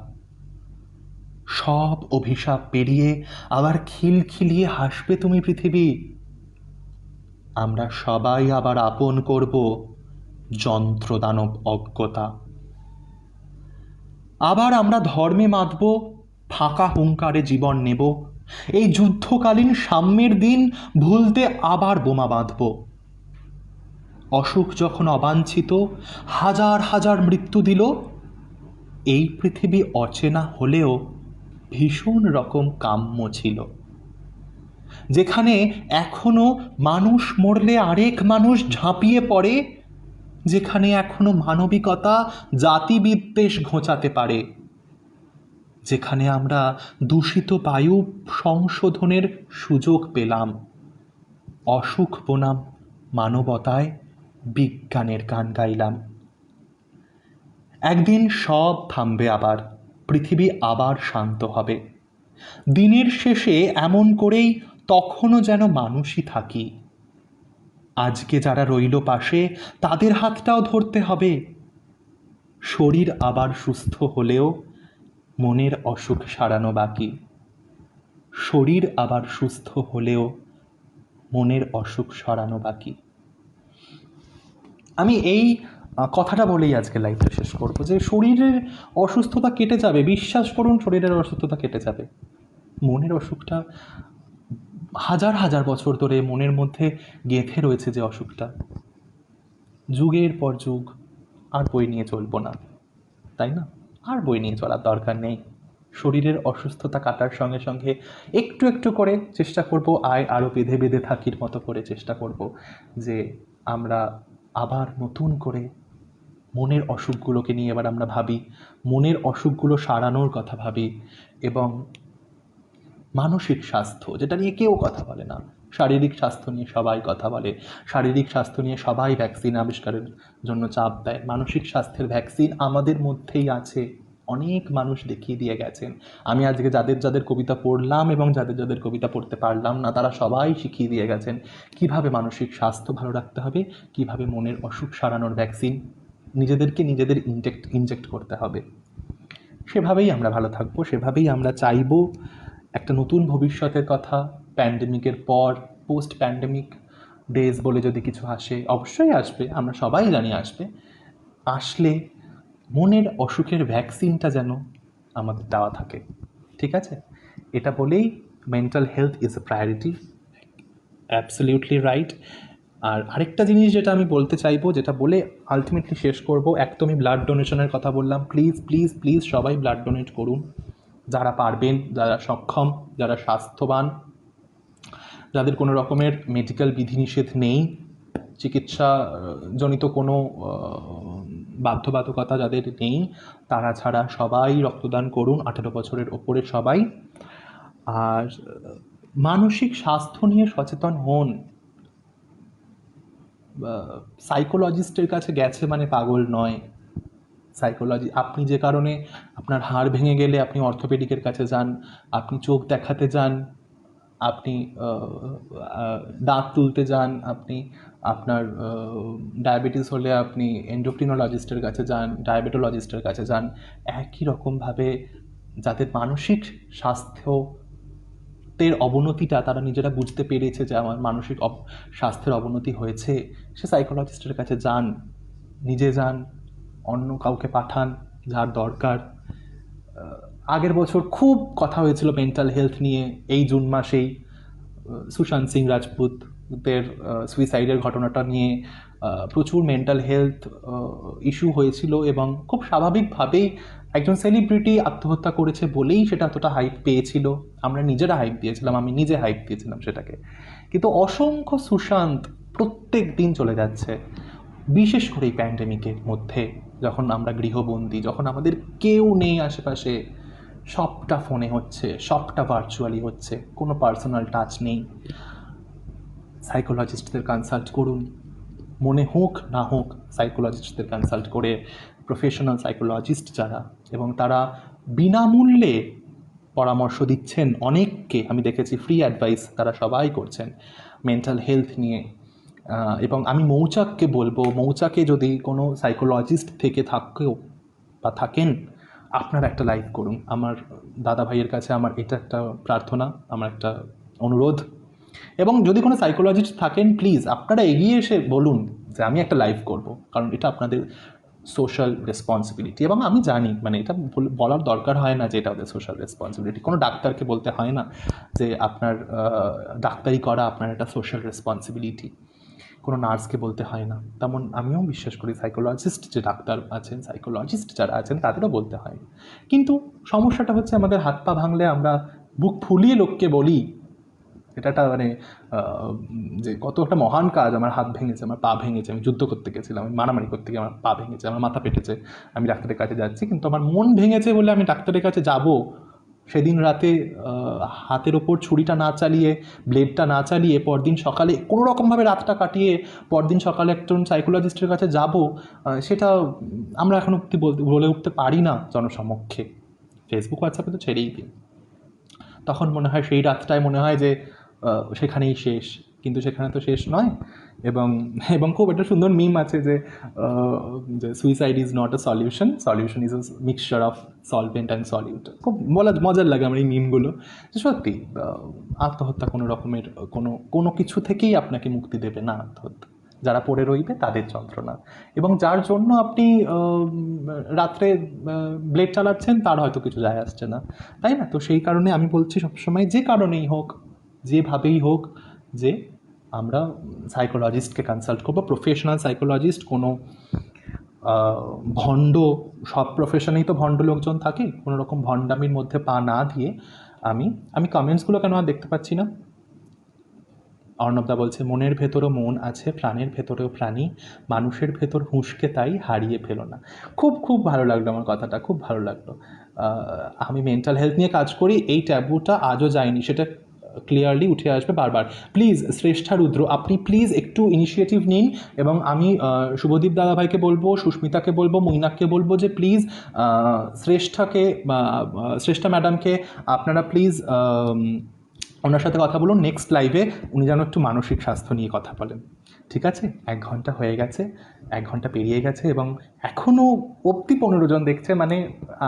সব অভিশাপ পেরিয়ে আবার খিলখিলিয়ে হাসবে তুমি পৃথিবী। আমরা সবাই আবার আপন করব যন্ত্রদানব অজ্ঞতা। আবার আমরা ধর্মে মাতব, ফাঁকা হুঙ্কারে জীবন নেব, এই যুদ্ধকালীন সাম্যের দিন ভুলতে আবার বোমা বাঁধব। অসুখ যখন অবাঞ্ছিত হাজার হাজার মৃত্যু দিল, এই পৃথিবী অচেনা হলেও ভীষণ রকম কাম্য ছিল। যেখানে এখনো মানুষ মরলে আরেক মানুষ ঝাঁপিয়ে পড়ে, যেখানে এখনো মানবিকতা জাতিবিদ্বেষ ঘোচাতে পারে, যেখানে আমরা দূষিত বায়ু সংশোধনের সুযোগ পেলাম, অসুখ বনাম মানবতায় বিজ্ঞানের গান গাইলাম। একদিন সব থামবে আবার, পৃথিবী আবার শান্ত হবে। দিনের শেষে এমন করেই তখনও যেন মানুষই থাকি। আজকে যারা রইল পাশে তাদের হাতটাও ধরতে হবে। শরীর আবার সুস্থ হলেও মনের অসুখ সারানো বাকি। শরীর আবার সুস্থ হলেও মনের অসুখ সরানো বাকি। আমি এই কথাটা বলেই আজকে লাইভটা শেষ করব, যে শরীরের অসুস্থতা কেটে যাবে, বিশ্বাস করুন, শরীরের অসুস্থতা কেটে যাবে। মনের অসুখটা হাজার হাজার বছর ধরে মনের মধ্যে গেঁথে রয়েছে, যে অসুখটা যুগের পর যুগ। আর বই নিয়ে চলবো না, তাই না? আর বই নিয়ে চলার দরকার নেই। শরীরের অসুস্থতা কাটার সঙ্গে সঙ্গে একটু একটু করে চেষ্টা করব, আরও বেঁধে বেঁধে থাকির মতো করে চেষ্টা করব যে আমরা আবার নতুন করে মনের অসুখগুলোকে নিয়ে এবার আমরা ভাবি, মনের অসুখগুলো সারানোর কথা ভাবি। এবং মানসিক স্বাস্থ্য, যেটা নিয়ে কেউ কথা বলে না, শারীরিক স্বাস্থ্য নিয়ে সবাই কথা বলে, শারীরিক স্বাস্থ্য নিয়ে সবাই ভ্যাকসিন আবিষ্কারের জন্য চাপ দেয়। মানসিক স্বাস্থ্যের ভ্যাকসিন আমাদের মধ্যেই আছে, অনেক মানুষ দেখিয়ে দিয়ে গেছেন। আমি আজকে যাদের যাদের কবিতা পড়লাম এবং যাদের যাদের কবিতা পড়তে পারলাম না, তারা সবাই শিখিয়ে দিয়ে গেছেন কিভাবে মানসিক স্বাস্থ্য ভালো রাখতে হবে, কিভাবে মনের অসুখ সারানোর ভ্যাকসিন নিজেদেরকে নিজেদের ইনজেক্ট করতে হবে। সেভাবেই আমরা ভালো থাকবো, সেভাবেই আমরা চাইবো একটা নতুন ভবিষ্যতের কথা। প্যান্ডেমিকের পর, পোস্ট প্যান্ডেমিক ডেজ বলে যদি কিছু আসে, অবশ্যই আসবে, আমরা সবাই জানি আসবে। আসলে মনের অসুখের ভ্যাকসিনটা যেন আমাদের দেওয়া থাকে, ঠিক আছে? এটা বলেই mental health is a priority, absolutely right. আর আরেকটা জিনিস যেটা আমি বলতে চাইবো, যেটা বলে আলটিমেটলি শেষ করব, একদমই ব্লাড ডোনেশনের কথা বললাম, প্লিজ প্লিজ প্লিজ সবাই ব্লাড ডোনেট করুন, যারা পারবেন, যারা সক্ষম, যারা স্বাস্থ্যবান, যাদের কোনো রকমের মেডিকেল বিধিনিষেধ নেই, চিকিৎসাজনিত কোনো বাধ্যবাধকতা যাদের নেই, তারা ছাড়া সবাই রক্তদান করুন, 18 বছরের ওপরে সবাই। আর মানসিক স্বাস্থ্য নিয়ে সচেতন হন। সাইকোলজিস্টের কাছে গেছে মানে পাগল নয়। সাইকোলজি, আপনি যে কারণে আপনার হাড় ভেঙে গেলে আপনি অর্থোপেডিকের কাছে যান, আপনি চোখ দেখাতে যান, আপনি দাঁত তুলতে যান, আপনি আপনার ডায়াবেটিস হলে আপনি এন্ডোক্রিনোলজিস্টের কাছে যান, ডায়াবেটোলজিস্টের কাছে যান। একই রকমভাবে যাদের মানসিক স্বাস্থ্যের অবনতিটা তারা নিজেরা বুঝতে পেরেছে যে আমার মানসিক স্বাস্থ্যের অবনতি হয়েছে, সে সাইকোলজিস্টের কাছে যান, নিজে যান, অন্য কাউকে পাঠান যার দরকার। আগের বছর খুব কথা হয়েছিল মেন্টাল হেলথ নিয়ে, এই জুন মাসেই সুশান্ত সিং রাজপুতের সুইসাইডের ঘটনাটা নিয়ে প্রচুর মেন্টাল হেলথ ইস্যু হয়েছিল, এবং খুব স্বাভাবিকভাবেই একজন সেলিব্রিটি আত্মহত্যা করেছে বলেই সেটা এতটা হাইপ পেয়েছিল। আমরা নিজেরা হাইপ দিয়েছিলাম, আমি নিজে হাইপ দিয়েছিলাম সেটাকে। কিন্তু অসংখ্য সুশান্ত প্রত্যেক দিন চলে যাচ্ছে, বিশেষ করে এই প্যান্ডেমিকের মধ্যে, যখন আমরা গৃহবন্দী, যখন আমাদের কেউ নেই আশেপাশে, সবটা ফোনে হচ্ছে, সবটা ভার্চুয়ালি হচ্ছে, কোনো পার্সোনাল টাচ নেই। সাইকোলজিস্টদের কনসাল্ট করুন, মনে হোক না হোক সাইকোলজিস্টদের কনসাল্ট করে, প্রফেশনাল সাইকোলজিস্ট যারা, এবং তারা বিনামূল্যে পরামর্শ দিচ্ছেন অনেককে, আমি দেখেছি, ফ্রি অ্যাডভাইস তারা সবাই করছেন মেন্টাল হেলথ নিয়ে। এবং আমি মৌচাককে বলবো, মৌচাকে যদি কোনো সাইকোলজিস্ট থেকে থাকেও বা থাকেন, আপনারা একটা লাইভ করুন। আমার দাদা ভাইয়ের কাছে আমার এটা একটা প্রার্থনা, আমার একটা অনুরোধ। এবং যদি কোনো সাইকোলজিস্ট থাকেন, প্লিজ আপনারা এগিয়ে এসে বলুন যে আমি একটা লাইভ করব, কারণ এটা আপনাদের সোশ্যাল রেসপন্সিবিলিটি। এবং আমি জানি, মানে এটা বলার দরকার হয় না যে এটা ওদের সোশ্যাল রেসপন্সিবিলিটি, কোনো ডাক্তারকে বলতে হয় না যে আপনার ডাক্তারি করা আপনার একটা সোশ্যাল রেসপন্সিবিলিটি, কোনো নার্সকে বলতে হয় না। তেমন আমিও বিশ্বাস করি সাইকোলজিস্ট যে ডাক্তার আছেন, সাইকোলজিস্ট যারা আছেন, তাদেরও বলতে হয়। কিন্তু সমস্যাটা হচ্ছে আমাদের হাত পা ভাঙলে আমরা বুক ফুলিয়ে লোককে বলি, এটা মানে যে কত একটা মহান কাজ, আমার হাত ভেঙেছে, আমার পা ভেঙেছে, আমি যুদ্ধ করতে গেছিলাম, আমি মারামারি করতে গিয়ে আমার পা ভেঙেছে, আমার মাথা পেটেছে, আমি ডাক্তারের কাছে যাচ্ছি, কিন্তু আমার মন ভেঙেছে বলে আমি ডাক্তারের কাছে যাব। সেদিন রাতে হাতের ওপর ছুরিটা না চালিয়ে, ব্লেডটা না চালিয়ে, পরদিন সকালে কোনো রকমভাবে রাতটা কাটিয়ে পরদিন সকালে একজন সাইকোলজিস্টের কাছে যাব, সেটা আমরা এখন অব্দি বলে উঠতে পারি না জনসমক্ষে। ফেসবুক হোয়াটসঅ্যাপে তো ছেড়েই দিই। তখন মনে হয় সেই রাতটায় মনে হয় যে সেখানেই শেষ, কিন্তু সেখানে তো শেষ নয়। এবং এবং খুব একটা সুন্দর মিম আছে যে suicide is not a solution, solution is a mixture of solvent and solute. খুব মজার লাগে আমার এই মিমগুলো। সত্যি আত্মহত্যা কোনো রকমের কোনো কিছু থেকেই আপনাকে মুক্তি দেবে না আত্মহত্যা। যারা পড়ে রইবে তাদের যন্ত্রণা, এবং যার জন্য আপনি রাত্রে ব্লেড চালাচ্ছেন তার হয়তো কিছু যায় আসছে না, তাই না? তো সেই কারণে আমি বলছি সবসময়, যে কারণেই হোক, যেভাবেই হোক, যে আমরা সাইকোলজিস্টকে কনসাল্ট করবো, প্রফেশনাল সাইকোলজিস্ট। কোনো ভণ্ড, সব প্রফেশনেই তো ভণ্ড লোকজন থাকে, কোনো রকম ভণ্ডামির মধ্যে পা না দিয়ে আমি কমেন্টসগুলো কেন আর দেখতে পাচ্ছি না। অর্ণবদা বলছে, মনের ভেতরও মন আছে, প্রাণের ভেতরেও প্রাণী, মানুষের ভেতর হুঁশকে তাই হারিয়ে ফেলো না। খুব ভালো লাগলো আমার কথাটা, খুব ভালো লাগলো। আমি মেন্টাল হেলথ নিয়ে কাজ করি, এই ট্যাবুটা আজও যায়নি, সেটা ক্লিয়ারলি উঠে আসবে বারবার। প্লিজ শ্রেষ্ঠা রুদ্র, আপনি প্লিজ একটু ইনিশিয়েটিভ নিন, এবং আমি শুভদীপ দাদাভাইকে বলবো, সুস্মিতাকে বলবো, মৈনাককে বলবো যে প্লিজ শ্রেষ্ঠা ম্যাডামকে আপনারা প্লিজ ওনার সাথে কথা বলুন নেক্সট লাইভে, উনি যেন একটু মানসিক স্বাস্থ্য নিয়ে কথা বলেন। ঠিক আছে? 1 ঘন্টা হয়ে গেছে, 1 ঘন্টা পেরিয়ে গেছে, এবং এখনও অব্দি 15 জন দেখছে, মানে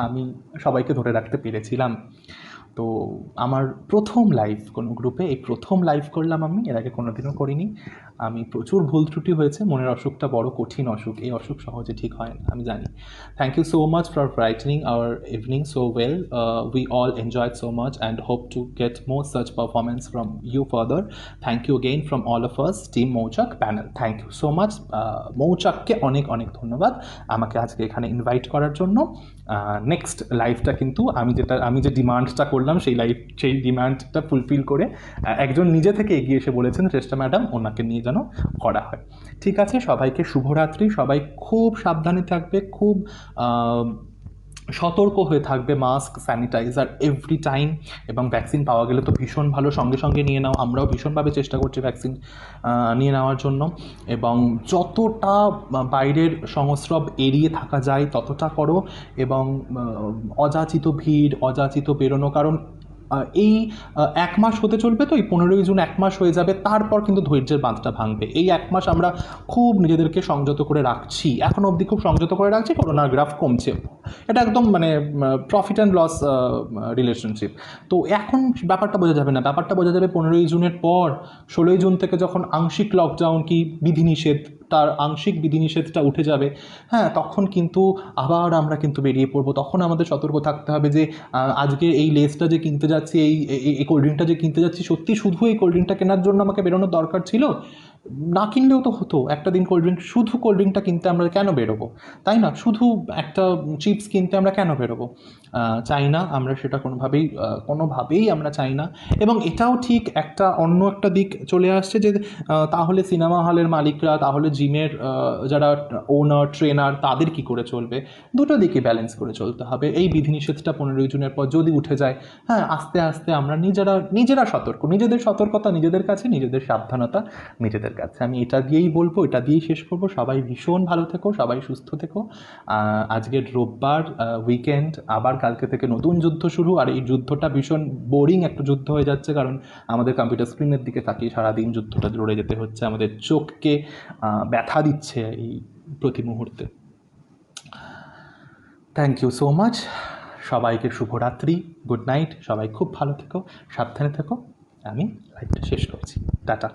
আমি সবাইকে ধরে রাখতে পেরেছিলাম। তো আমার প্রথম লাইভ কোনো গ্রুপে, এই প্রথম লাইভ করলাম আমি, এর আগে কোনোদিনও করিনি। আমি প্রচুর ভুল ত্রুটি হয়েছে, মনের অসুখটা বড় কঠিন অসুখ, এই অসুখ সহজে ঠিক হয় না, আমি জানি। Thank you so much for brightening our evening so well, we all enjoyed so much and hope to get more such performance from you further. Thank you again from all of us team Mouchak panel. Thank you so much. মৌচাককে অনেক অনেক ধন্যবাদ আমাকে আজকে এখানে invite করার জন্য। Next লাইভটা কিন্তু আমি যে ডিমান্ডটা করলাম, সেই ডিমান্ডটা ফুলফিল করে একজন নিজে থেকে এগিয়ে এসে বলেছেন শ্রেষ্ঠা ম্যাডাম, ওনাকে নিয়ে যেন করা হয়। ঠিক আছে, সবাইকে শুভরাত্রি, সবাই খুব সাবধানে থাকবে, খুব সতর্ক হয়ে থাকবে, মাস্ক, স্যানিটাইজার এভরি টাইম, এবং ভ্যাকসিন পাওয়া গেলে তো ভীষণ ভালো, সঙ্গে সঙ্গে নিয়ে নাও। আমরাও ভীষণভাবে চেষ্টা করছি ভ্যাকসিন নিয়ে নেওয়ার জন্য, এবং যতটা বাইরের সংস্রব এড়িয়ে থাকা যায় ততটা করো, এবং অযাচিত ভিড়, অযাচিত বেরোনো, কারণ এই 1 মাস হতে চলবে, তো এই 15ই জুন 1 মাস হয়ে যাবে, তারপর কিন্তু ধৈর্যের বাঁধটা ভাঙবে। এই 1 মাস আমরা খুব নিজেদেরকে সংযত করে রাখছি, এখনও অবধি খুব সংযত করে রাখছি, করোনার গ্রাফ কমছে, এটা একদম মানে প্রফিট অ্যান্ড লস রিলেশনশিপ। তো এখন ব্যাপারটা বোঝা যাবে না, ব্যাপারটা বোঝা যাবে 15ই জুনের পর। 16ই জুন থেকে যখন আংশিক লকডাউন কি বিধিনিষেধ, তার আংশিক বিধিনিষেধটা উঠে যাবে, হ্যাঁ, তখন কিন্তু আবার আমরা কিন্তু বেরিয়ে পড়বো। তখন আমাদের সতর্ক থাকতে হবে যে আজকে এই লেসটা যে কিনতে যাচ্ছি, এই কোল্ড ড্রিঙ্কটা যে কিনতে যাচ্ছি, সত্যি শুধু এই কোল্ড ড্রিঙ্কটা কেনার জন্য আমাকে বেরোনোর দরকার ছিল? না কিনলেও তো হতো, একটা দিন শুধু কোল্ড ড্রিঙ্কটা কিনতে আমরা কেন বেরোবো, তাই না? শুধু একটা চিপস কিনতে আমরা কেন বেরোবো? চাই না আমরা সেটা, কোনোভাবেই আমরা চাই না। এবং এটাও ঠিক অন্য একটা দিক চলে আসছে যে তাহলে সিনেমা হলের মালিকরা, তাহলে জিমের যারা ওনার, ট্রেনার, তাদের কি করে চলবে? দুটো দিকে ব্যালেন্স করে চলতে হবে। এই বিধিনিষেধটা 15ই জুনের পর যদি উঠে যায়, হ্যাঁ, আস্তে আস্তে আমরা নিজেরা সতর্ক, নিজেদের সতর্কতা নিজেদের কাছে, নিজেদের সাবধানতা নিজেদের কাছে। আমি এটা দিয়েই বলবো, এটা দিয়েই শেষ করবো। সবাই ভীষণ ভালো থেকো, সবাই সুস্থ থেকো। আজকের রোববার, উইকেন্ড, আবার কালকে থেকে নতুন যুদ্ধ শুরু, আর এই যুদ্ধটা ভীষণ বোরিং একটা যুদ্ধ হয়ে যাচ্ছে, কারণ আমাদের কম্পিউটার স্ক্রিনের দিকে তাকিয়ে সারাদিন যুদ্ধটা লড়ে যেতে হচ্ছে, আমাদের চোখকে ব্যথা দিচ্ছে এই প্রতি মুহূর্তে। থ্যাংক ইউ সো মাচ, সবাইকে শুভরাত্রি, গুড নাইট, সবাই খুব ভালো থেকো, সাবধানে থেকো। আমি লাইভটা শেষ করছি, টাটা।